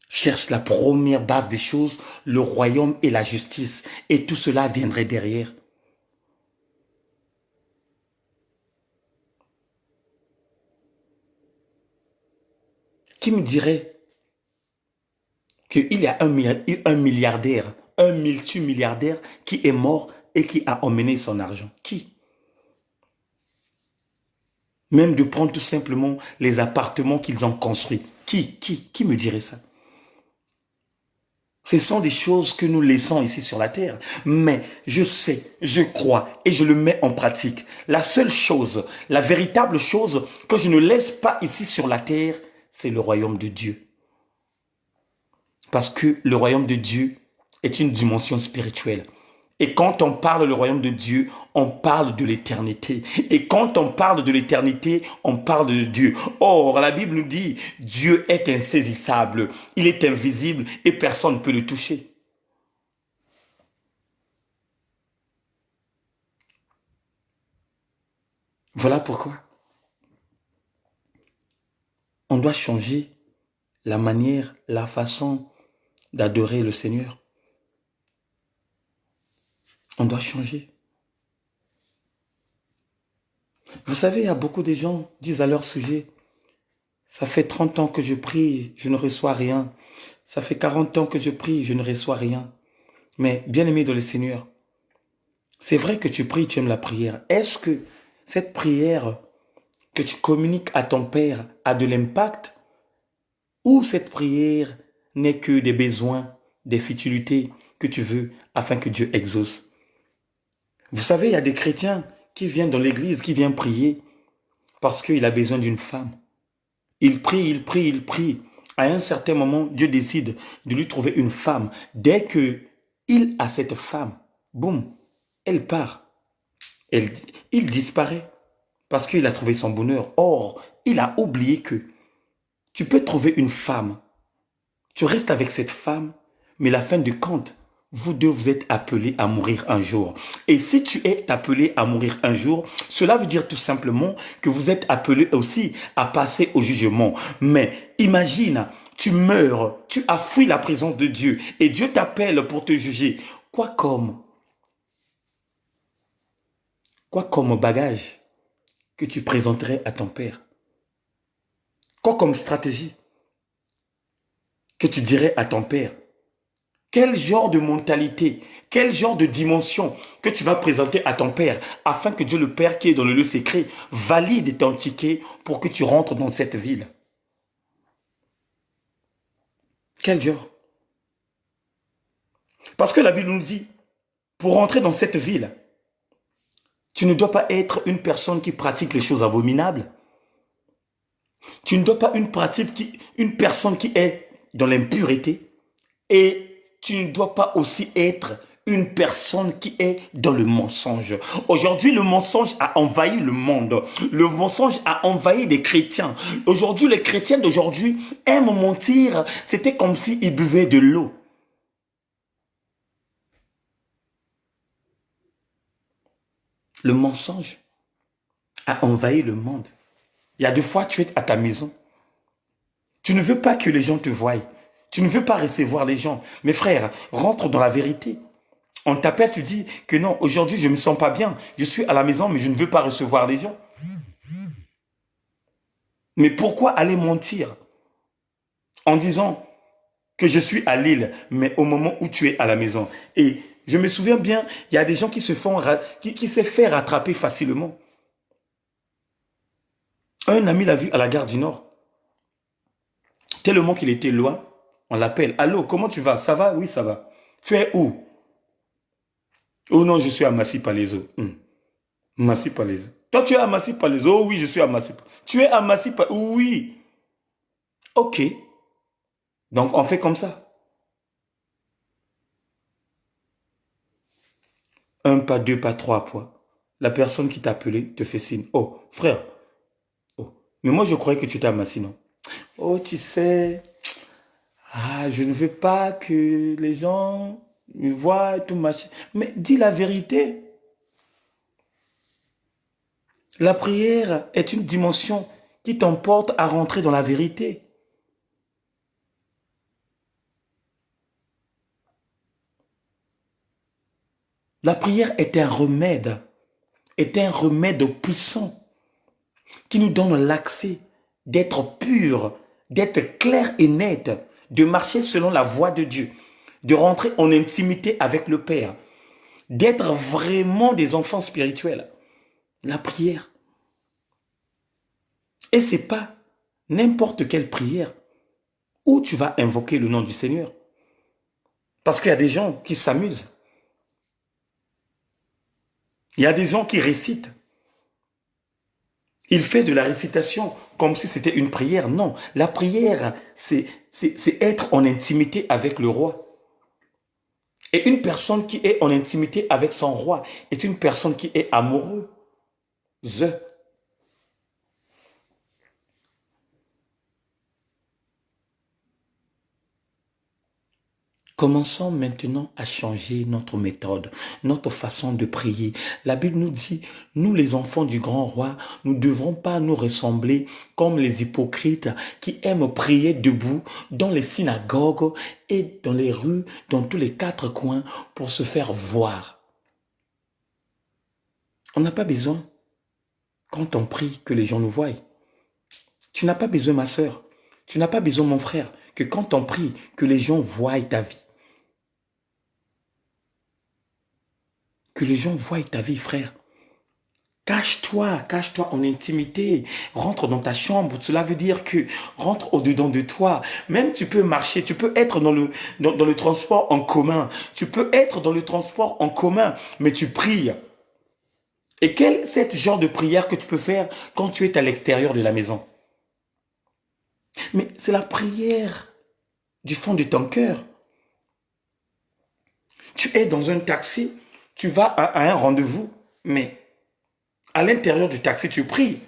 Cherche la première base des choses, le royaume et la justice. Et tout cela viendrait derrière. Qui me dirait qu'il y a un milliardaire, un multimilliardaire qui est mort et qui a emmené son argent? Qui? Même de prendre tout simplement les appartements qu'ils ont construits. Qui me dirait ça? Ce sont des choses que nous laissons ici sur la terre. Mais je sais, je crois et je le mets en pratique. La seule chose, la véritable chose que je ne laisse pas ici sur la terre, c'est le royaume de Dieu. Parce que le royaume de Dieu est une dimension spirituelle. Et quand on parle du royaume de Dieu, on parle de l'éternité. Et quand on parle de l'éternité, on parle de Dieu. Or, la Bible nous dit, Dieu est insaisissable, il est invisible et personne ne peut le toucher. Voilà pourquoi on doit changer la manière, la façon d'adorer le Seigneur. On doit changer. Vous savez, il y a beaucoup de gens qui disent à leur sujet, ça fait 30 ans que je prie, je ne reçois rien. Ça fait 40 ans que je prie, je ne reçois rien. Mais bien-aimé dans le Seigneur, c'est vrai que tu pries, tu aimes la prière. Est-ce que cette prière que tu communiques à ton Père a de l'impact? Ou cette prière n'est que des besoins, des futilités que tu veux afin que Dieu exauce? Vous savez, il y a des chrétiens qui viennent dans l'église, qui viennent prier parce qu'il a besoin d'une femme. Il prie, il prie, il prie. À un certain moment, Dieu décide de lui trouver une femme. Dès que il a cette femme, boum, elle part. Il disparaît parce qu'il a trouvé son bonheur. Or, il a oublié que tu peux trouver une femme. Tu restes avec cette femme, mais la fin de compte, vous deux, vous êtes appelés à mourir un jour. Et si tu es appelé à mourir un jour, cela veut dire tout simplement que vous êtes appelés aussi à passer au jugement. Mais imagine, tu meurs, tu as fui la présence de Dieu et Dieu t'appelle pour te juger. Quoi comme bagage que tu présenterais à ton Père? Quoi comme stratégie que tu dirais à ton Père? Quel genre de mentalité, quel genre de dimension que tu vas présenter à ton Père afin que Dieu le Père qui est dans le lieu secret valide ton ticket pour que tu rentres dans cette ville? Quel genre? Parce que la Bible nous dit, pour rentrer dans cette ville, tu ne dois pas être une personne qui pratique les choses abominables. Tu ne dois pas une personne qui est dans l'impureté. Et tu ne dois pas aussi être une personne qui est dans le mensonge. Aujourd'hui, le mensonge a envahi le monde. Le mensonge a envahi les chrétiens. Aujourd'hui, les chrétiens d'aujourd'hui aiment mentir. C'était comme s'ils buvaient de l'eau. Le mensonge a envahi le monde. Il y a des fois, tu es à ta maison. Tu ne veux pas que les gens te voient. Tu ne veux pas recevoir les gens. Mes frères, rentre dans la vérité. On t'appelle, tu dis que non, aujourd'hui, je ne me sens pas bien. Je suis à la maison, mais je ne veux pas recevoir les gens. Mais pourquoi aller mentir en disant que je suis à Lille, mais au moment où tu es à la maison? Et je me souviens bien, il y a des gens qui se fait rattraper facilement. Un ami l'a vu à la gare du Nord. Tellement qu'il était loin, on l'appelle. Allô, comment tu vas? Ça va? Oui, ça va. Tu es où? Oh non, je suis à Massy-Palaiseau. Massy-Palaiseau. Toi, tu es à Massy-Palaiseau? Oh oui, je suis à Massy-Palaiseau. Tu es à Massy-Palaiseau? Oui. Ok. Donc, on fait comme ça. Un pas, deux pas, trois pas. La personne qui t'a appelé te fait signe. Oh, frère. Oh. Mais moi, je croyais que tu étais à Massy, non? Oh, tu sais. Ah, je ne veux pas que les gens me voient et tout machin. Mais dis la vérité. La prière est une dimension qui t'emporte à rentrer dans la vérité. La prière est un remède puissant qui nous donne l'accès d'être pur, d'être clair et net, de marcher selon la voie de Dieu, de rentrer en intimité avec le Père, d'être vraiment des enfants spirituels. La prière. Et c'est pas n'importe quelle prière où tu vas invoquer le nom du Seigneur. Parce qu'il y a des gens qui s'amusent. Il y a des gens qui récitent. Il fait de la récitation comme si c'était une prière. Non, la prière, c'est être en intimité avec le roi. Et une personne qui est en intimité avec son roi est une personne qui est amoureuse. Commençons maintenant à changer notre méthode, notre façon de prier. La Bible nous dit, nous les enfants du grand roi, nous ne devrons pas nous ressembler comme les hypocrites qui aiment prier debout dans les synagogues et dans les rues, dans tous les quatre coins pour se faire voir. On n'a pas besoin, quand on prie, que les gens nous voient. Tu n'as pas besoin, ma sœur, tu n'as pas besoin, mon frère, que quand on prie, que les gens voient ta vie. Que les gens voient ta vie, frère. Cache-toi en intimité. Rentre dans ta chambre. Cela veut dire que rentre au-dedans de toi. Même tu peux marcher, tu peux être dans le transport en commun. Tu peux être dans le transport en commun, mais tu pries. Et quel est ce genre de prière que tu peux faire quand tu es à l'extérieur de la maison? Mais c'est la prière du fond de ton cœur. Tu es dans un taxi, tu vas à un rendez-vous, mais à l'intérieur du taxi, tu pries.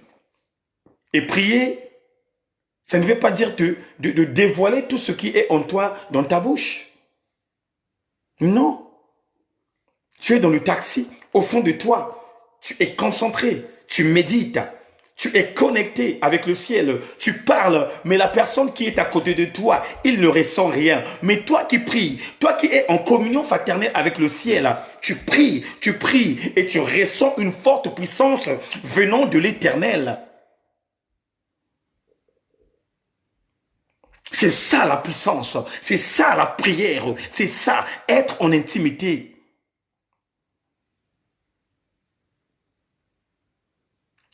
Et prier, ça ne veut pas dire de dévoiler tout ce qui est en toi, dans ta bouche. Non. Tu es dans le taxi, au fond de toi, tu es concentré, tu médites, tu es connecté avec le ciel, tu parles, mais la personne qui est à côté de toi, il ne ressent rien. Mais toi qui pries, toi qui es en communion fraternelle avec le ciel, tu pries, et tu ressens une forte puissance venant de l'Éternel. C'est ça la puissance, c'est ça la prière, c'est ça, être en intimité.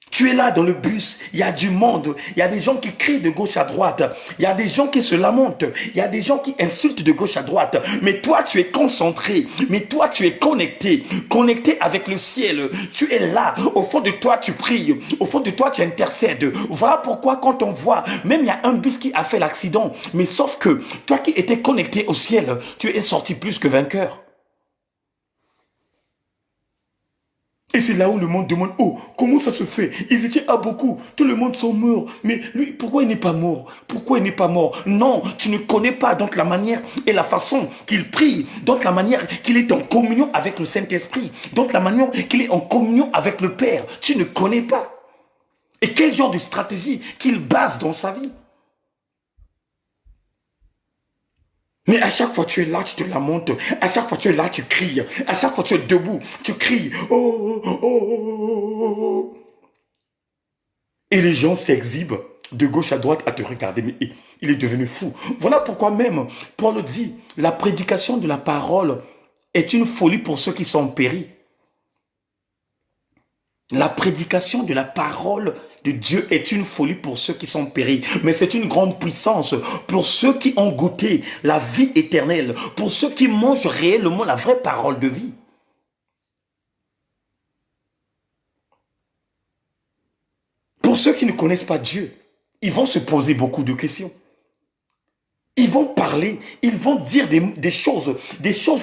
Tu es là dans le bus, il y a du monde, il y a des gens qui crient de gauche à droite, il y a des gens qui se lamentent, il y a des gens qui insultent de gauche à droite. Mais toi, tu es concentré, mais toi, tu es connecté, connecté avec le ciel. Tu es là, au fond de toi, tu pries, au fond de toi, tu intercèdes. Voilà pourquoi quand on voit, même il y a un bus qui a fait l'accident, mais sauf que toi qui étais connecté au ciel, tu es sorti plus que vainqueur. Et c'est là où le monde demande, oh, comment ça se fait? Ils étaient à beaucoup, tout le monde sont morts. Mais lui, pourquoi il n'est pas mort? Pourquoi il n'est pas mort? Non, tu ne connais pas donc la manière et la façon qu'il prie, donc la manière qu'il est en communion avec le Saint-Esprit, donc la manière qu'il est en communion avec le Père. Tu ne connais pas. Et quel genre de stratégie qu'il base dans sa vie. Mais à chaque fois tu es là, tu te lamentes. À chaque fois tu es là, tu cries. À chaque fois tu es debout, tu cries. Oh, oh, oh, oh. Et les gens s'exhibent de gauche à droite à te regarder. Mais il est devenu fou. Voilà pourquoi même Paul dit, la prédication de la parole est une folie pour ceux qui sont péris. La prédication de la parole de Dieu est une folie pour ceux qui sont péris. Mais c'est une grande puissance pour ceux qui ont goûté la vie éternelle. Pour ceux qui mangent réellement la vraie parole de vie. Pour ceux qui ne connaissent pas Dieu, ils vont se poser beaucoup de questions. Ils vont parler, ils vont dire des choses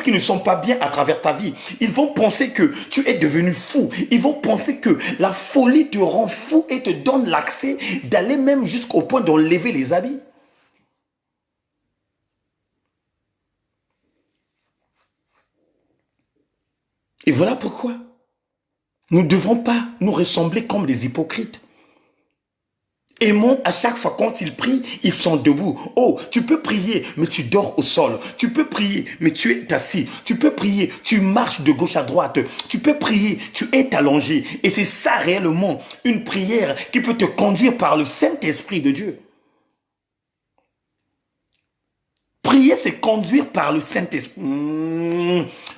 qui ne sont pas bien à travers ta vie. Ils vont penser que tu es devenu fou. Ils vont penser que la folie te rend fou et te donne l'accès d'aller même jusqu'au point d'enlever les habits. Et voilà pourquoi nous ne devons pas nous ressembler comme des hypocrites. Aimons à chaque fois quand ils prient, ils sont debout. Oh, tu peux prier, mais tu dors au sol. Tu peux prier, mais tu es assis. Tu peux prier, tu marches de gauche à droite. Tu peux prier, tu es allongé. Et c'est ça réellement une prière qui peut te conduire par le Saint-Esprit de Dieu. Prier, c'est conduire par le Saint-Esprit.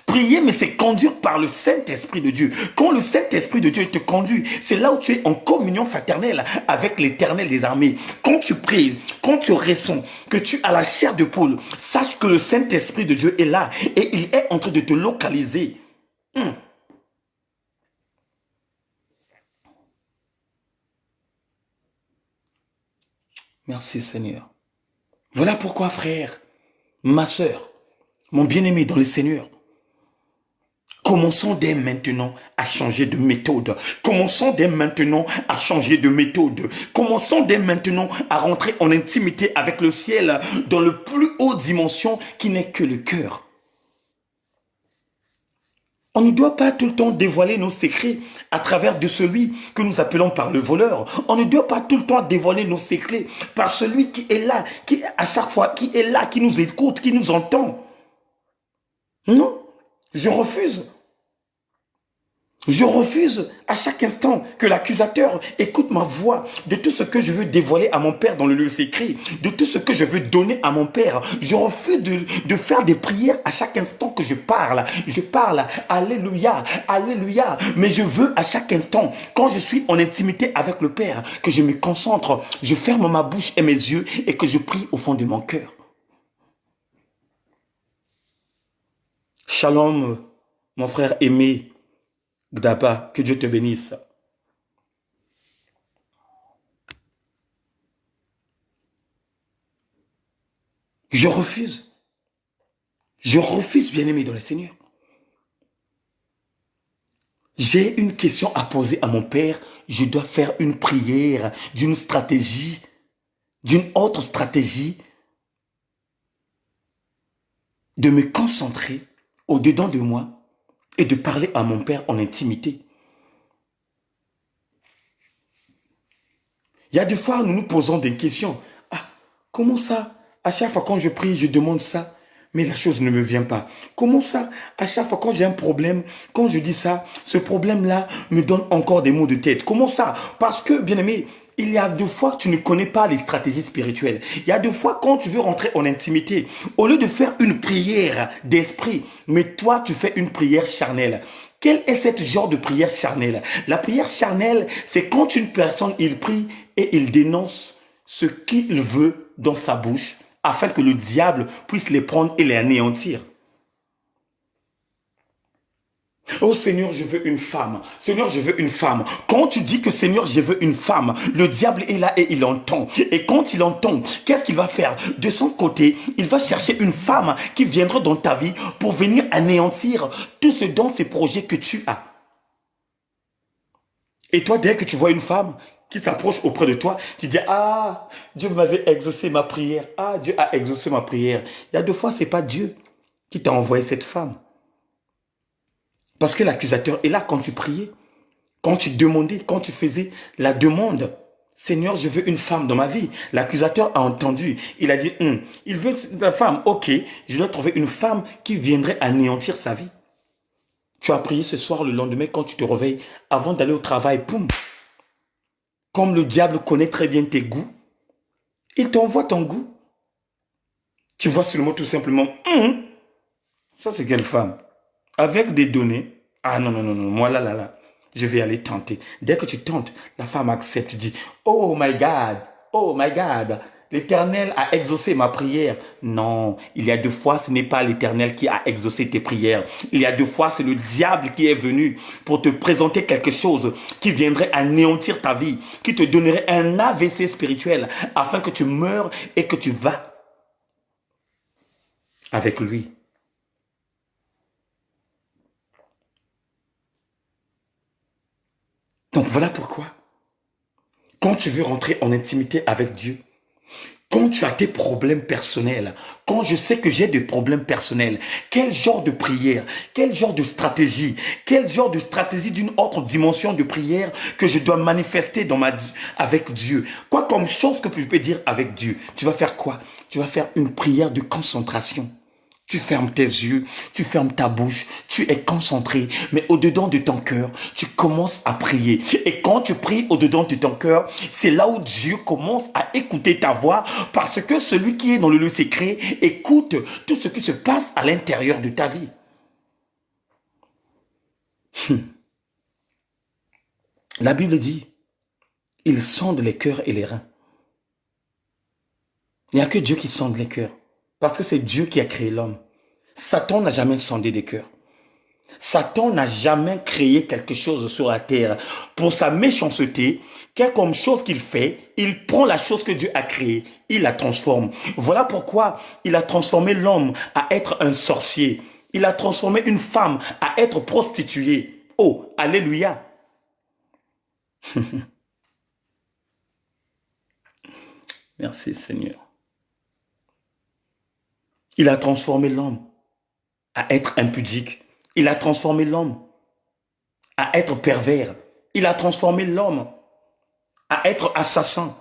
Prier, mais c'est conduire par le Saint-Esprit de Dieu. Quand le Saint-Esprit de Dieu te conduit, c'est là où tu es en communion fraternelle avec l'Éternel des armées. Quand tu pries, quand tu ressens que tu as la chair de poule, sache que le Saint-Esprit de Dieu est là et il est en train de te localiser. Merci Seigneur. Voilà pourquoi, frère, ma sœur, mon bien-aimé dans le Seigneur, Commençons dès maintenant à changer de méthode. Commençons dès maintenant à changer de méthode. Commençons dès maintenant à rentrer en intimité avec le ciel dans le plus haute dimension qui n'est que le cœur. On ne doit pas tout le temps dévoiler nos secrets à travers de celui que nous appelons par le voleur. On ne doit pas tout le temps dévoiler nos secrets par celui qui est là, qui à chaque fois, qui est là, qui nous écoute, qui nous entend. Non, je refuse. Je refuse à chaque instant que l'accusateur écoute ma voix de tout ce que je veux dévoiler à mon Père dans le lieu secret, de tout ce que je veux donner à mon Père. Je refuse de faire des prières à chaque instant que je parle. Je parle, alléluia, alléluia. Mais je veux à chaque instant, quand je suis en intimité avec le Père, que je me concentre, je ferme ma bouche et mes yeux et que je prie au fond de mon cœur. Shalom, mon frère aimé. Gdaba, que Dieu te bénisse. Je refuse. Je refuse, bien-aimé dans le Seigneur. J'ai une question à poser à mon Père. Je dois faire une prière d'une stratégie, d'une autre stratégie, de me concentrer au-dedans de moi et de parler à mon Père en intimité. Il y a des fois, nous nous posons des questions. Ah, comment ça? À chaque fois quand je prie, je demande ça, mais la chose ne me vient pas. Comment ça? À chaque fois quand j'ai un problème, quand je dis ça, ce problème-là me donne encore des maux de tête. Comment ça? Parce que, bien aimé, il y a deux fois que tu ne connais pas les stratégies spirituelles. Il y a deux fois quand tu veux rentrer en intimité, au lieu de faire une prière d'esprit, mais toi tu fais une prière charnelle. Quel est ce genre de prière charnelle? La prière charnelle, c'est quand une personne, il prie et il dénonce ce qu'il veut dans sa bouche afin que le diable puisse les prendre et les anéantir. Oh Seigneur, je veux une femme. Seigneur, je veux une femme. Quand tu dis que Seigneur, je veux une femme, le diable est là et il entend. Et quand il entend, qu'est-ce qu'il va faire? De son côté, il va chercher une femme qui viendra dans ta vie pour venir anéantir tout ce dont ces projets que tu as. Et toi, dès que tu vois une femme qui s'approche auprès de toi, tu dis, ah, Dieu m'avait exaucé ma prière. Ah, Dieu a exaucé ma prière. Il y a deux fois, ce n'est pas Dieu qui t'a envoyé cette femme. Parce que l'accusateur est là quand tu priais, quand tu demandais, quand tu faisais la demande. Seigneur, je veux une femme dans ma vie. L'accusateur a entendu. Il a dit, il veut la femme. Ok, je dois trouver une femme qui viendrait anéantir sa vie. Tu as prié ce soir, le lendemain, quand tu te réveilles, avant d'aller au travail, poum. Comme le diable connaît très bien tes goûts, il t'envoie ton goût. Tu vois seulement tout simplement, ça c'est quelle femme? Avec des données, ah non, non, non, non, moi là, je vais aller tenter. Dès que tu tentes, la femme accepte, tu dis, oh my God, l'Éternel a exaucé ma prière. Non, il y a deux fois, ce n'est pas l'Éternel qui a exaucé tes prières. Il y a deux fois, c'est le diable qui est venu pour te présenter quelque chose qui viendrait anéantir ta vie, qui te donnerait un AVC spirituel afin que tu meures et que tu vas avec lui. Donc voilà pourquoi, quand tu veux rentrer en intimité avec Dieu, quand tu as tes problèmes personnels, quand je sais que j'ai des problèmes personnels, quel genre de prière, quel genre de stratégie d'une autre dimension de prière que je dois manifester avec Dieu? Quoi comme chose que je peux dire avec Dieu? Tu vas faire quoi? Tu vas faire une prière de concentration. Tu fermes tes yeux, tu fermes ta bouche, tu es concentré, mais au-dedans de ton cœur, tu commences à prier. Et quand tu pries au-dedans de ton cœur, c'est là où Dieu commence à écouter ta voix, parce que celui qui est dans le lieu secret écoute tout ce qui se passe à l'intérieur de ta vie. La Bible dit, il sonde les cœurs et les reins. Il n'y a que Dieu qui sonde les cœurs. Parce que c'est Dieu qui a créé l'homme. Satan n'a jamais sondé des cœurs. Satan n'a jamais créé quelque chose sur la terre. Pour sa méchanceté, quelque chose qu'il fait, il prend la chose que Dieu a créée, il la transforme. Voilà pourquoi il a transformé l'homme à être un sorcier. Il a transformé une femme à être prostituée. Oh, alléluia. Merci Seigneur. Il a transformé l'homme à être impudique. Il a transformé l'homme à être pervers. Il a transformé l'homme à être assassin.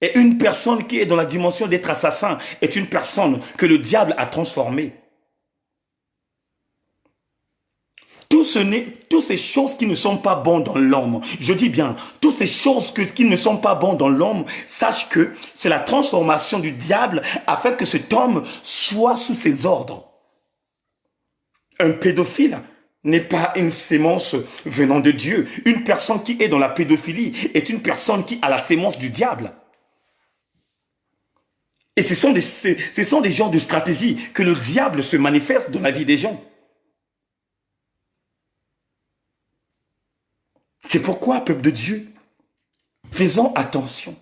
Et une personne qui est dans la dimension d'être assassin est une personne que le diable a transformée. Toutes ces choses qui ne sont pas bonnes dans l'homme, je dis bien, toutes ces choses qui ne sont pas bonnes dans l'homme, sache que c'est la transformation du diable afin que cet homme soit sous ses ordres. Un pédophile n'est pas une sémence venant de Dieu. Une personne qui est dans la pédophilie est une personne qui a la sémence du diable. Et ce sont des genres de stratégies que le diable se manifeste dans la vie des gens. C'est pourquoi, peuple de Dieu, faisons attention.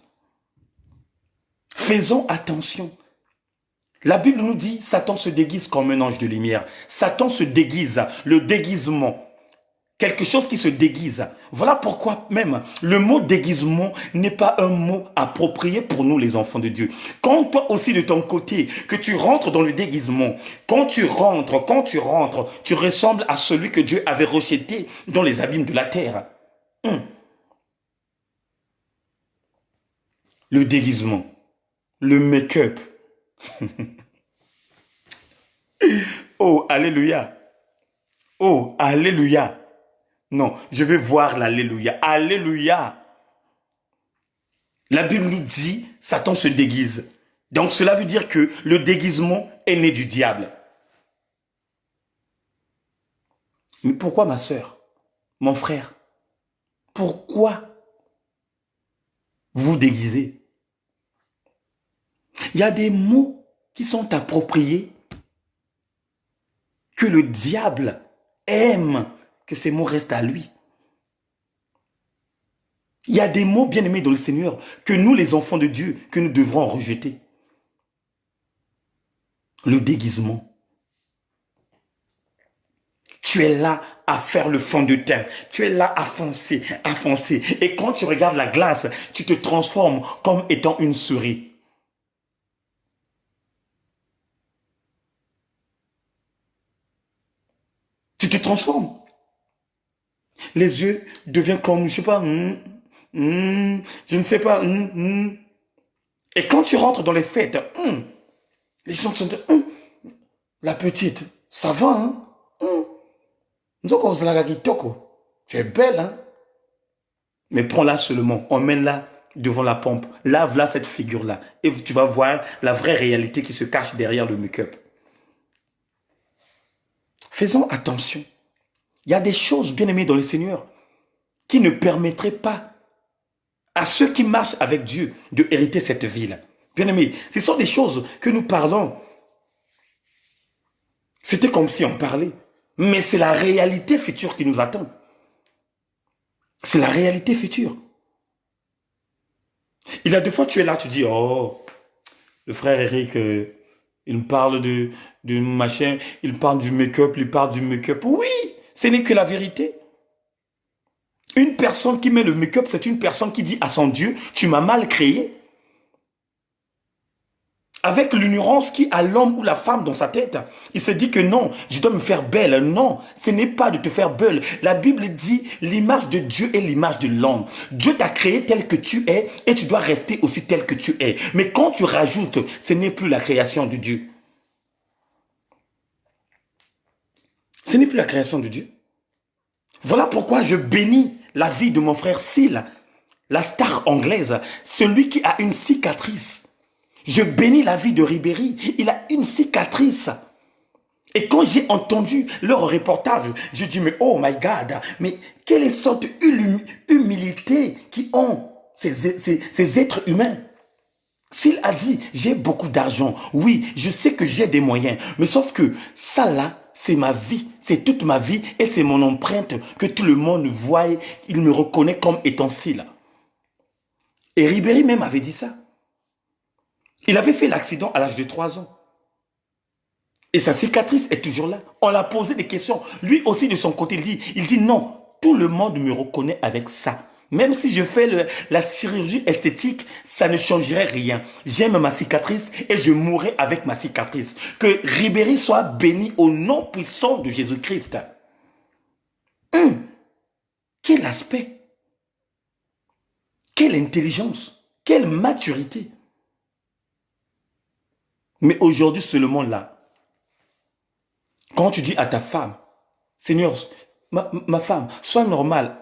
Faisons attention. La Bible nous dit, Satan se déguise comme un ange de lumière. Satan se déguise, le déguisement. Quelque chose qui se déguise. Voilà pourquoi même le mot déguisement n'est pas un mot approprié pour nous les enfants de Dieu. Quand toi aussi de ton côté, que tu rentres dans le déguisement, quand tu rentres, tu ressembles à celui que Dieu avait rejeté dans les abîmes de la terre. Le déguisement, le make-up. Oh, alléluia. Oh, alléluia. Non, je veux voir l'alléluia. Alléluia. La Bible nous dit, Satan se déguise. Donc cela veut dire que le déguisement est né du diable. Mais pourquoi ma sœur, mon frère, pourquoi vous déguisez? Il y a des mots qui sont appropriés que le diable aime que ces mots restent à lui. Il y a des mots bien aimés dans le Seigneur que nous, les enfants de Dieu, que nous devrons rejeter. Le déguisement. Tu es là à faire le fond de teint. Tu es là à foncer, à foncer. Et quand tu regardes la glace, tu te transformes comme étant une souris. Tu te transformes. Les yeux deviennent comme, je sais pas, je ne sais pas. Et quand tu rentres dans les fêtes, les gens sont la petite, ça va, hein? Tu es belle, hein? Mais prends-la seulement, emmène-la devant la pompe, lave-la cette figure-là, et tu vas voir la vraie réalité qui se cache derrière le make-up. Faisons attention. Il y a des choses, bien aimées dans le Seigneur, qui ne permettraient pas à ceux qui marchent avec Dieu de hériter cette vie-là. Bien aimé, ce sont des choses que nous parlons. C'était comme si on parlait. Mais c'est la réalité future qui nous attend. C'est la réalité future. Il y a des fois, tu es là, tu dis, oh, le frère Eric, il me parle de machin, il parle du make-up, il parle du make-up. Oui, ce n'est que la vérité. Une personne qui met le make-up, c'est une personne qui dit à son Dieu, tu m'as mal créé. Avec l'ignorance qui a l'homme ou la femme dans sa tête, il se dit que non, je dois me faire belle. Non, ce n'est pas de te faire belle. La Bible dit l'image de Dieu est l'image de l'homme. Dieu t'a créé tel que tu es et tu dois rester aussi tel que tu es. Mais quand tu rajoutes, ce n'est plus la création de Dieu. Ce n'est plus la création de Dieu. Voilà pourquoi je bénis la vie de mon frère Syl, la star anglaise, celui qui a une cicatrice. Je bénis la vie de Ribéry, il a une cicatrice. Et quand j'ai entendu leur reportage, je dis mais oh my God, mais quelle est cette humilité qui ont ces êtres humains? S'il a dit j'ai beaucoup d'argent, oui, je sais que j'ai des moyens, mais sauf que ça là, c'est ma vie, c'est toute ma vie et c'est mon empreinte que tout le monde voit, il me reconnaît comme étant Syl. Et Ribéry même avait dit ça. Il avait fait l'accident à l'âge de 3 ans. Et sa cicatrice est toujours là. On l'a posé des questions. Lui aussi, de son côté, il dit non, tout le monde me reconnaît avec ça. Même si je fais la chirurgie esthétique, ça ne changerait rien. J'aime ma cicatrice et je mourrai avec ma cicatrice. Que Ribéry soit béni au nom puissant de Jésus-Christ. Quel aspect, quelle intelligence, quelle maturité. Mais aujourd'hui, seulement là, quand tu dis à ta femme, Seigneur, ma femme, sois normale.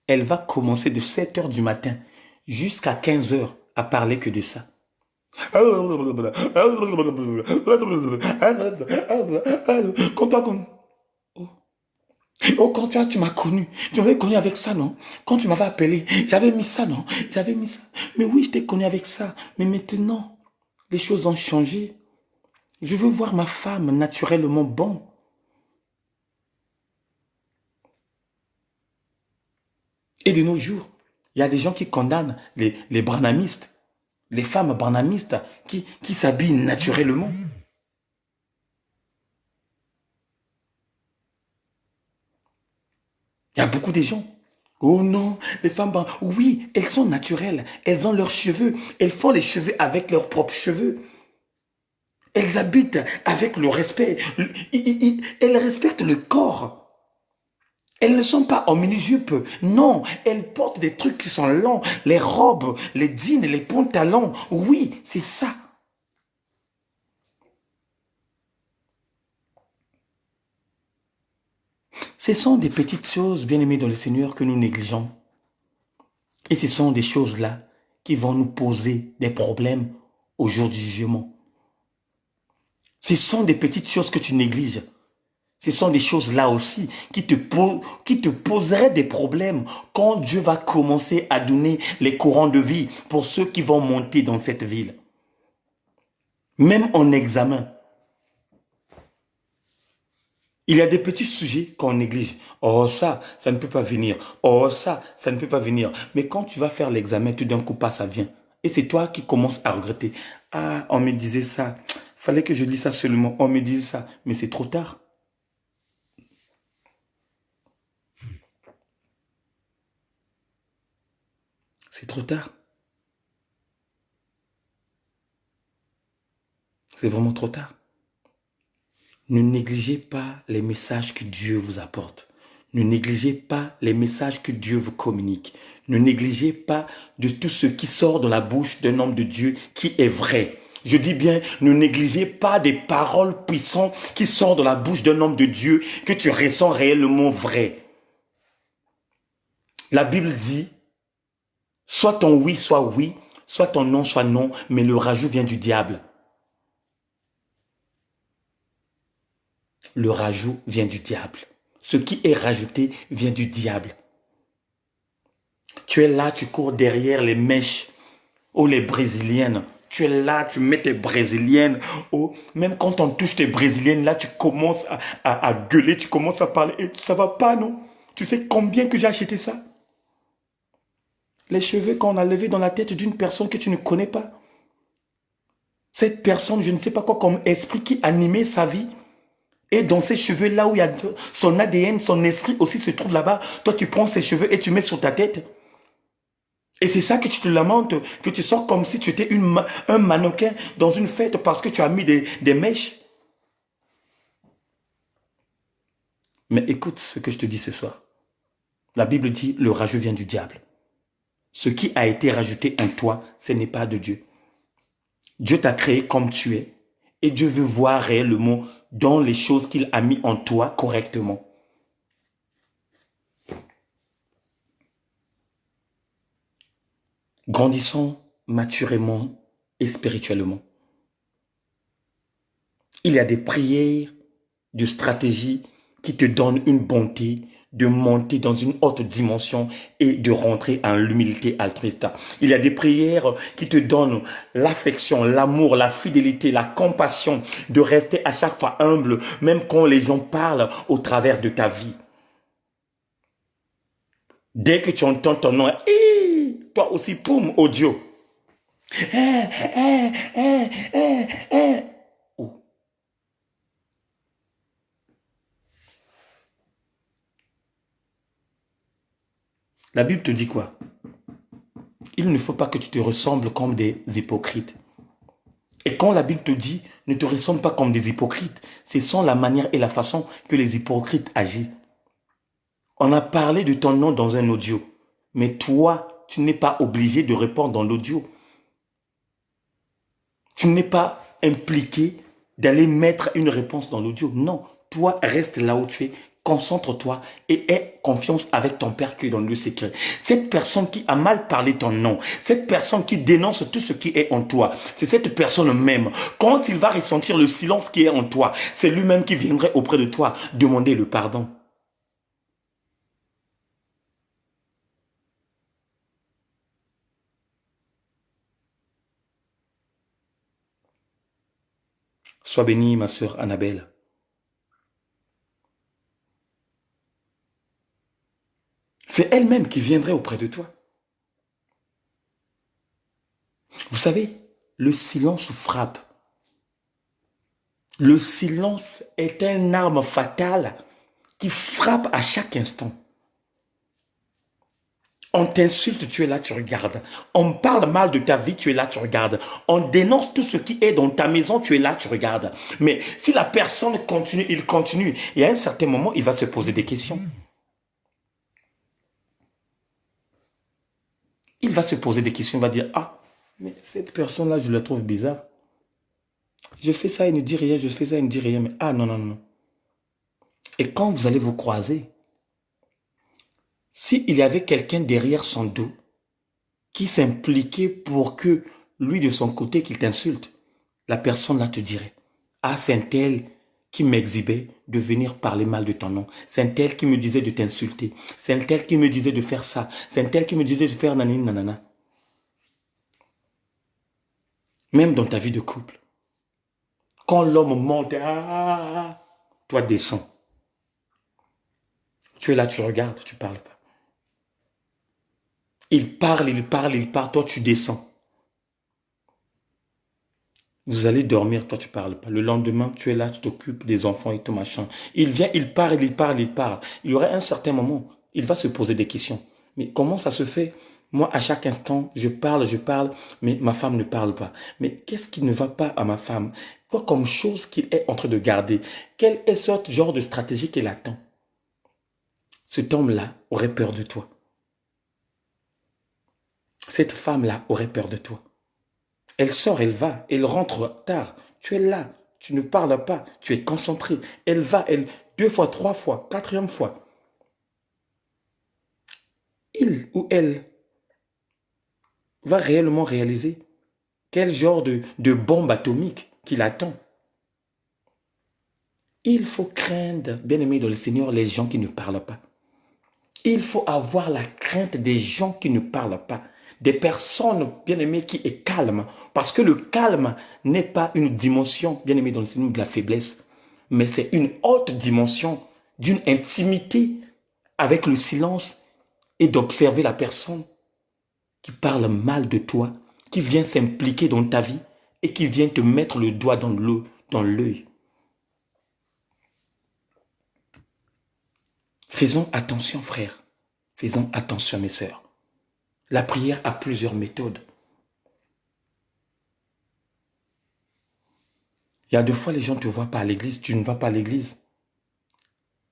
Elle va commencer de 7 heures du matin jusqu'à 15 heures à parler que de ça. Quand tu m'as connu, tu m'avais connu avec ça, non? Quand tu m'avais appelé, j'avais mis ça, non? J'avais mis ça. Mais oui, je t'ai connu avec ça. Mais maintenant, les choses ont changé. Je veux voir ma femme naturellement bon. Et de nos jours, il y a des gens qui condamnent les branhamistes, les femmes branhamistes qui s'habillent naturellement. Il y a beaucoup de gens. Oh non, les femmes, oui, elles sont naturelles. Elles ont leurs cheveux. Elles font les cheveux avec leurs propres cheveux. Elles habitent avec le respect. Elles respectent le corps. Elles ne sont pas en mini-jupe. Non, elles portent des trucs qui sont longs. Les robes, les jeans, les pantalons. Oui, c'est ça. Ce sont des petites choses, bien-aimés dans le Seigneur, que nous négligeons. Et ce sont des choses-là qui vont nous poser des problèmes au jour du jugement. Ce sont des petites choses que tu négliges. Ce sont des choses là aussi qui te poseraient des problèmes quand Dieu va commencer à donner les courants de vie pour ceux qui vont monter dans cette ville. Même en examen, il y a des petits sujets qu'on néglige. Oh ça ne peut pas venir. Oh ça ne peut pas venir. Mais quand tu vas faire l'examen, tout d'un coup, pas, ça vient. Et c'est toi qui commences à regretter. Ah, on me disait ça. Fallait que je lise ça seulement. On me disait ça. Mais c'est trop tard. C'est trop tard. C'est vraiment trop tard. Ne négligez pas les messages que Dieu vous apporte. Ne négligez pas les messages que Dieu vous communique. Ne négligez pas de tout ce qui sort de la bouche d'un homme de Dieu qui est vrai. Je dis bien, ne négligez pas des paroles puissantes qui sortent de la bouche d'un homme de Dieu que tu ressens réellement vrai. La Bible dit, soit ton oui, soit ton non, soit non, mais le rajout vient du diable. Le rajout vient du diable. Ce qui est rajouté vient du diable. Tu es là, tu cours derrière les mèches ou les brésiliennes. Tu es là, tu mets tes brésiliennes. Oh, même quand on touche tes brésiliennes, là, tu commences à gueuler, tu commences à parler. Et ça va pas, non? Tu sais combien que j'ai acheté ça? Les cheveux qu'on a levés dans la tête d'une personne que tu ne connais pas. Cette personne, je ne sais pas quoi, comme esprit qui animait sa vie. Et dans ces cheveux, là où il y a son ADN, son esprit aussi se trouve là-bas, toi tu prends ces cheveux et tu mets sur ta tête. Et c'est ça que tu te lamentes, que tu sors comme si tu étais un mannequin dans une fête parce que tu as mis des mèches. Mais écoute ce que je te dis ce soir. La Bible dit, le rajout vient du diable. Ce qui a été rajouté en toi, ce n'est pas de Dieu. Dieu t'a créé comme tu es. Et Dieu veut voir réellement dans les choses qu'il a mis en toi correctement. Grandissons maturément et spirituellement. Il y a des prières, de stratégies qui te donnent une bonté de monter dans une haute dimension et de rentrer en l'humilité altruiste. Il y a des prières qui te donnent l'affection, l'amour, la fidélité, la compassion, de rester à chaque fois humble, même quand les gens parlent au travers de ta vie. Dès que tu entends ton nom, toi aussi, poum, audio. Oh. La Bible te dit quoi? Il ne faut pas que tu te ressembles comme des hypocrites. Et quand la Bible te dit, ne te ressemble pas comme des hypocrites, c'est sans la manière et la façon que les hypocrites agissent. On a parlé de ton nom dans un audio, mais toi, tu n'es pas obligé de répondre dans l'audio. Tu n'es pas impliqué d'aller mettre une réponse dans l'audio. Non, toi, reste là où tu es. Concentre-toi et aie confiance avec ton Père qui est dans le secret. Cette personne qui a mal parlé ton nom, cette personne qui dénonce tout ce qui est en toi, c'est cette personne même. Quand il va ressentir le silence qui est en toi, c'est lui-même qui viendrait auprès de toi demander le pardon. Sois bénie, ma sœur Annabelle. C'est elle-même qui viendrait auprès de toi. Vous savez, le silence frappe. Le silence est une arme fatale qui frappe à chaque instant. On t'insulte, tu es là, tu regardes. On parle mal de ta vie, tu es là, tu regardes. On dénonce tout ce qui est dans ta maison, tu es là, tu regardes. Mais si la personne continue, il continue. Et à un certain moment, il va se poser des questions. Il va se poser des questions, il va dire, ah, mais cette personne-là, je la trouve bizarre. Je fais ça, il ne dit rien, je fais ça, il ne dit rien. Mais ah, non, non, non. Et quand vous allez vous croiser, s'il y avait quelqu'un derrière son dos qui s'impliquait pour que lui, de son côté, qu'il t'insulte, la personne là te dirait, ah, c'est un tel qui m'exhibait de venir parler mal de ton nom. C'est un tel qui me disait de t'insulter. C'est un tel qui me disait de faire ça. C'est un tel qui me disait de faire nanani nanana. Même dans ta vie de couple. Quand l'homme monte, ah, toi descends. Tu es là, tu regardes, tu parles pas. Il parle, il parle, il parle, toi tu descends. Vous allez dormir, toi tu parles pas. Le lendemain, tu es là, tu t'occupes des enfants et tout machin. Il vient, il parle, il parle, il parle. Il y aura un certain moment, il va se poser des questions. Mais comment ça se fait? Moi, à chaque instant, je parle, mais ma femme ne parle pas. Mais qu'est-ce qui ne va pas à ma femme? Quoi comme chose qu'il est en train de garder? Quel est ce genre de stratégie qu'elle attend? Cet homme-là aurait peur de toi. Cette femme-là aurait peur de toi. Elle sort, elle va, elle rentre tard. Tu es là, tu ne parles pas, tu es concentré. Elle va, elle, 2 fois, 3 fois, 4e fois. Il ou elle va réellement réaliser quel genre de bombe atomique qu'il attend. Il faut craindre, bien aimé dans le Seigneur, les gens qui ne parlent pas. Il faut avoir la crainte des gens qui ne parlent pas. Des personnes, bien aimées, qui est calme. Parce que le calme n'est pas une dimension, bien aimé dans le Seigneur, de la faiblesse. Mais c'est une haute dimension d'une intimité avec le silence et d'observer la personne qui parle mal de toi, qui vient s'impliquer dans ta vie et qui vient te mettre le doigt dans l'œil. Faisons attention, frères. Faisons attention, mes sœurs. La prière a plusieurs méthodes. Il y a 2 fois, les gens ne te voient pas à l'église, tu ne vas pas à l'église.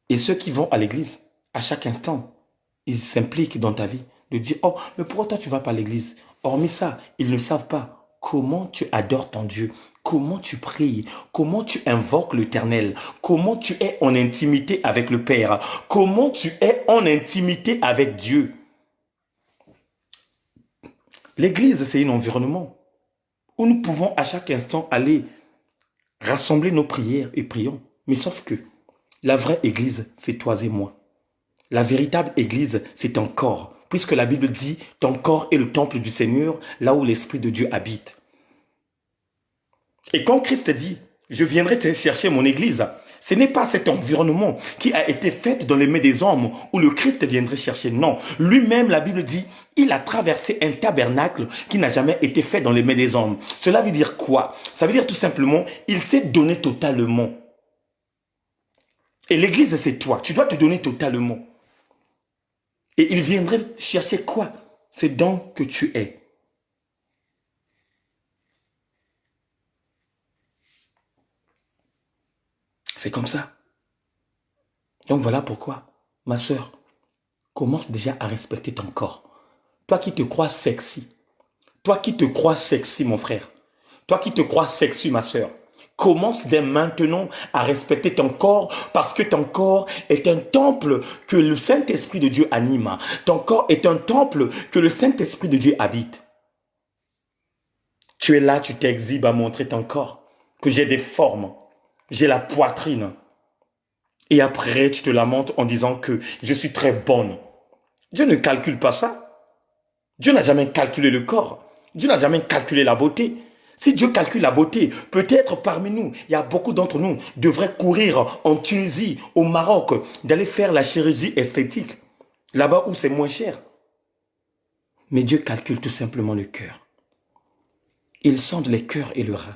Et ceux qui vont à l'église, à chaque instant, ils s'impliquent dans ta vie. De dire, oh, mais pourquoi toi tu ne vas pas à l'église? Hormis ça, ils ne savent pas comment tu adores ton Dieu, comment tu pries, comment tu invoques l'Éternel, comment tu es en intimité avec le Père, comment tu es en intimité avec Dieu. L'église, c'est un environnement où nous pouvons à chaque instant aller rassembler nos prières et prions. Mais sauf que la vraie église, c'est toi et moi. La véritable église, c'est ton corps. Puisque la Bible dit, ton corps est le temple du Seigneur, là où l'Esprit de Dieu habite. Et quand Christ dit, je viendrai te chercher mon église, ce n'est pas cet environnement qui a été fait dans les mains des hommes où le Christ viendrait chercher. Non, lui-même, la Bible dit, Il a traversé un tabernacle qui n'a jamais été fait dans les mains des hommes. Cela veut dire quoi? Ça veut dire tout simplement, il s'est donné totalement. Et l'église, c'est toi. Tu dois te donner totalement. Et il viendrait chercher quoi? C'est donc que tu es. C'est comme ça. Donc voilà pourquoi, ma sœur, commence déjà à respecter ton corps. Toi qui te crois sexy. Toi qui te crois sexy, mon frère. Toi qui te crois sexy, ma sœur. Commence dès maintenant à respecter ton corps parce que ton corps est un temple que le Saint-Esprit de Dieu anime. Ton corps est un temple que le Saint-Esprit de Dieu habite. Tu es là, tu t'exhibes à montrer ton corps, que j'ai des formes, j'ai la poitrine. Et après, tu te lamentes en disant que je suis très bonne. Dieu ne calcule pas ça. Dieu n'a jamais calculé le corps. Dieu n'a jamais calculé la beauté. Si Dieu calcule la beauté, peut-être parmi nous, il y a beaucoup d'entre nous devraient courir en Tunisie, au Maroc, d'aller faire la chirurgie esthétique, là-bas où c'est moins cher. Mais Dieu calcule tout simplement le cœur. Il sonde les cœurs et le rein.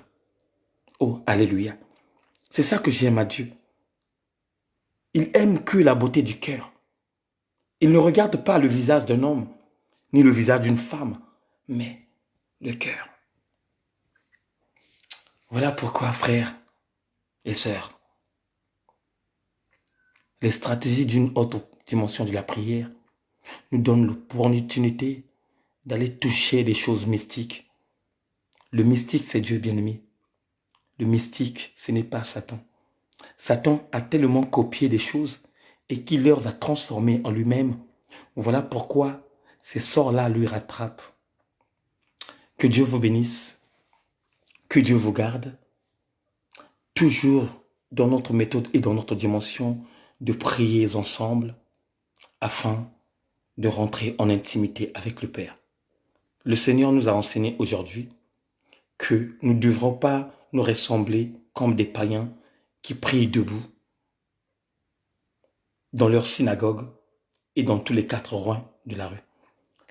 Oh, alléluia. C'est ça que j'aime à Dieu. Il aime que la beauté du cœur. Il ne regarde pas le visage d'un homme, ni le visage d'une femme, mais le cœur. Voilà pourquoi, frères et sœurs, les stratégies d'une autre dimension de la prière nous donnent l'opportunité d'aller toucher les choses mystiques. Le mystique, c'est Dieu bien-aimé. Le mystique, ce n'est pas Satan. Satan a tellement copié des choses et qu'il les a transformées en lui-même. Voilà pourquoi ces sorts-là lui rattrapent. Que Dieu vous bénisse. Que Dieu vous garde. Toujours dans notre méthode et dans notre dimension de prier ensemble afin de rentrer en intimité avec le Père. Le Seigneur nous a enseigné aujourd'hui que nous ne devrons pas nous ressembler comme des païens qui prient debout dans leur synagogue et dans tous les 4 coins de la rue.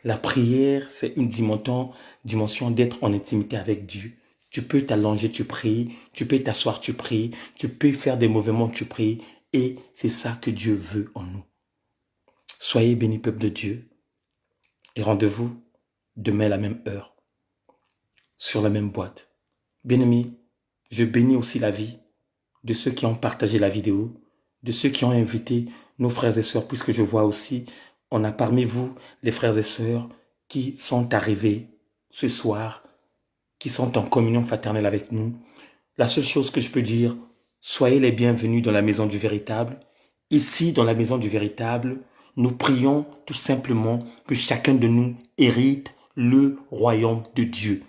La prière, c'est une dimension d'être en intimité avec Dieu. Tu peux t'allonger, tu pries. Tu peux t'asseoir, tu pries. Tu peux faire des mouvements, tu pries. Et c'est ça que Dieu veut en nous. Soyez bénis, peuple de Dieu. Et rendez-vous demain à la même heure, sur la même boîte. Bien-aimés, je bénis aussi la vie de ceux qui ont partagé la vidéo, de ceux qui ont invité nos frères et sœurs, puisque je vois aussi, on a parmi vous les frères et sœurs qui sont arrivés ce soir, qui sont en communion fraternelle avec nous. La seule chose que je peux dire, soyez les bienvenus dans la maison du véritable. Ici, dans la maison du véritable, nous prions tout simplement que chacun de nous hérite le royaume de Dieu.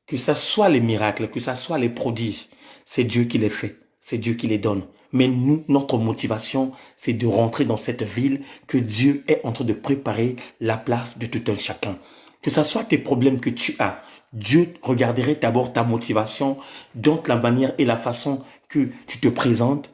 Que ce soit les miracles, que ce soit les prodiges, c'est Dieu qui les fait, c'est Dieu qui les donne. Mais nous, notre motivation, c'est de rentrer dans cette ville que Dieu est en train de préparer la place de tout un chacun. Que ce soit tes problèmes que tu as, Dieu regarderait d'abord ta motivation, donc la manière et la façon que tu te présentes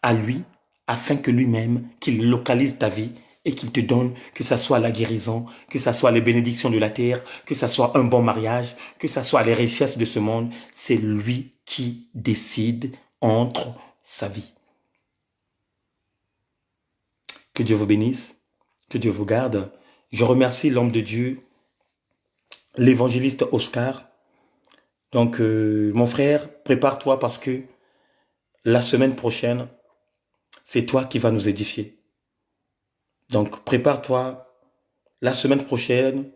à lui, afin que lui-même, qu'il localise ta vie et qu'il te donne, que ce soit la guérison, que ce soit les bénédictions de la terre, que ce soit un bon mariage, que ce soit les richesses de ce monde. C'est lui qui décide entre sa vie. Que Dieu vous bénisse, que Dieu vous garde. Je remercie l'homme de Dieu, l'évangéliste Oscar. Donc, mon frère, prépare-toi parce que la semaine prochaine, c'est toi qui vas nous édifier. Donc, prépare-toi. La semaine prochaine,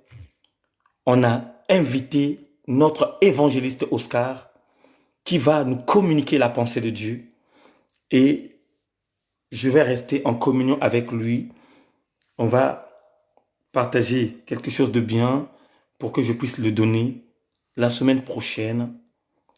on a invité notre évangéliste Oscar qui va nous communiquer la pensée de Dieu. Et je vais rester en communion avec lui. On va partager quelque chose de bien pour que je puisse le donner la semaine prochaine,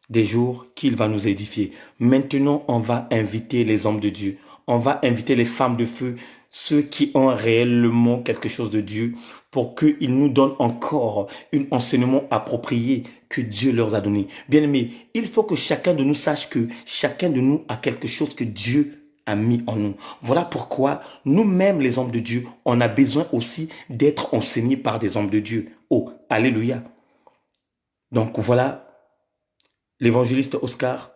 des jours qu'il va nous édifier. Maintenant, on va inviter les hommes de Dieu. On va inviter les femmes de feu, ceux qui ont réellement quelque chose de Dieu, pour qu'ils nous donnent encore un enseignement approprié que Dieu leur a donné. Bien-aimés, il faut que chacun de nous sache que chacun de nous a quelque chose que Dieu a mis en nous. Voilà pourquoi nous-mêmes, les hommes de Dieu, on a besoin aussi d'être enseignés par des hommes de Dieu. Oh, alléluia. Donc voilà, l'évangéliste Oscar,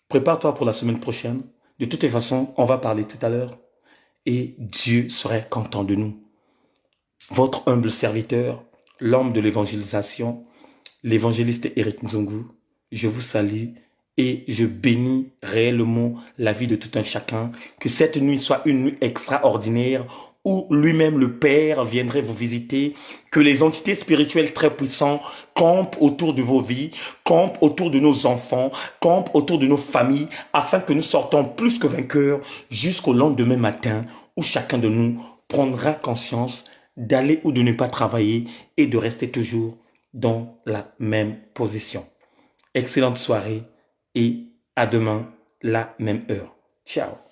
prépare-toi pour la semaine prochaine. De toutes les façons, on va parler tout à l'heure et Dieu serait content de nous. Votre humble serviteur, l'homme de l'évangélisation, l'évangéliste Éric Nzongo, je vous salue et je bénis réellement la vie de tout un chacun. Que cette nuit soit une nuit extraordinaire où lui-même le Père viendrait vous visiter. Que les entités spirituelles très puissantes campent autour de vos vies, campent autour de nos enfants, campent autour de nos familles, afin que nous sortons plus que vainqueurs jusqu'au lendemain matin où chacun de nous prendra conscience d'aller ou de ne pas travailler et de rester toujours dans la même position. Excellente soirée et à demain, la même heure. Ciao.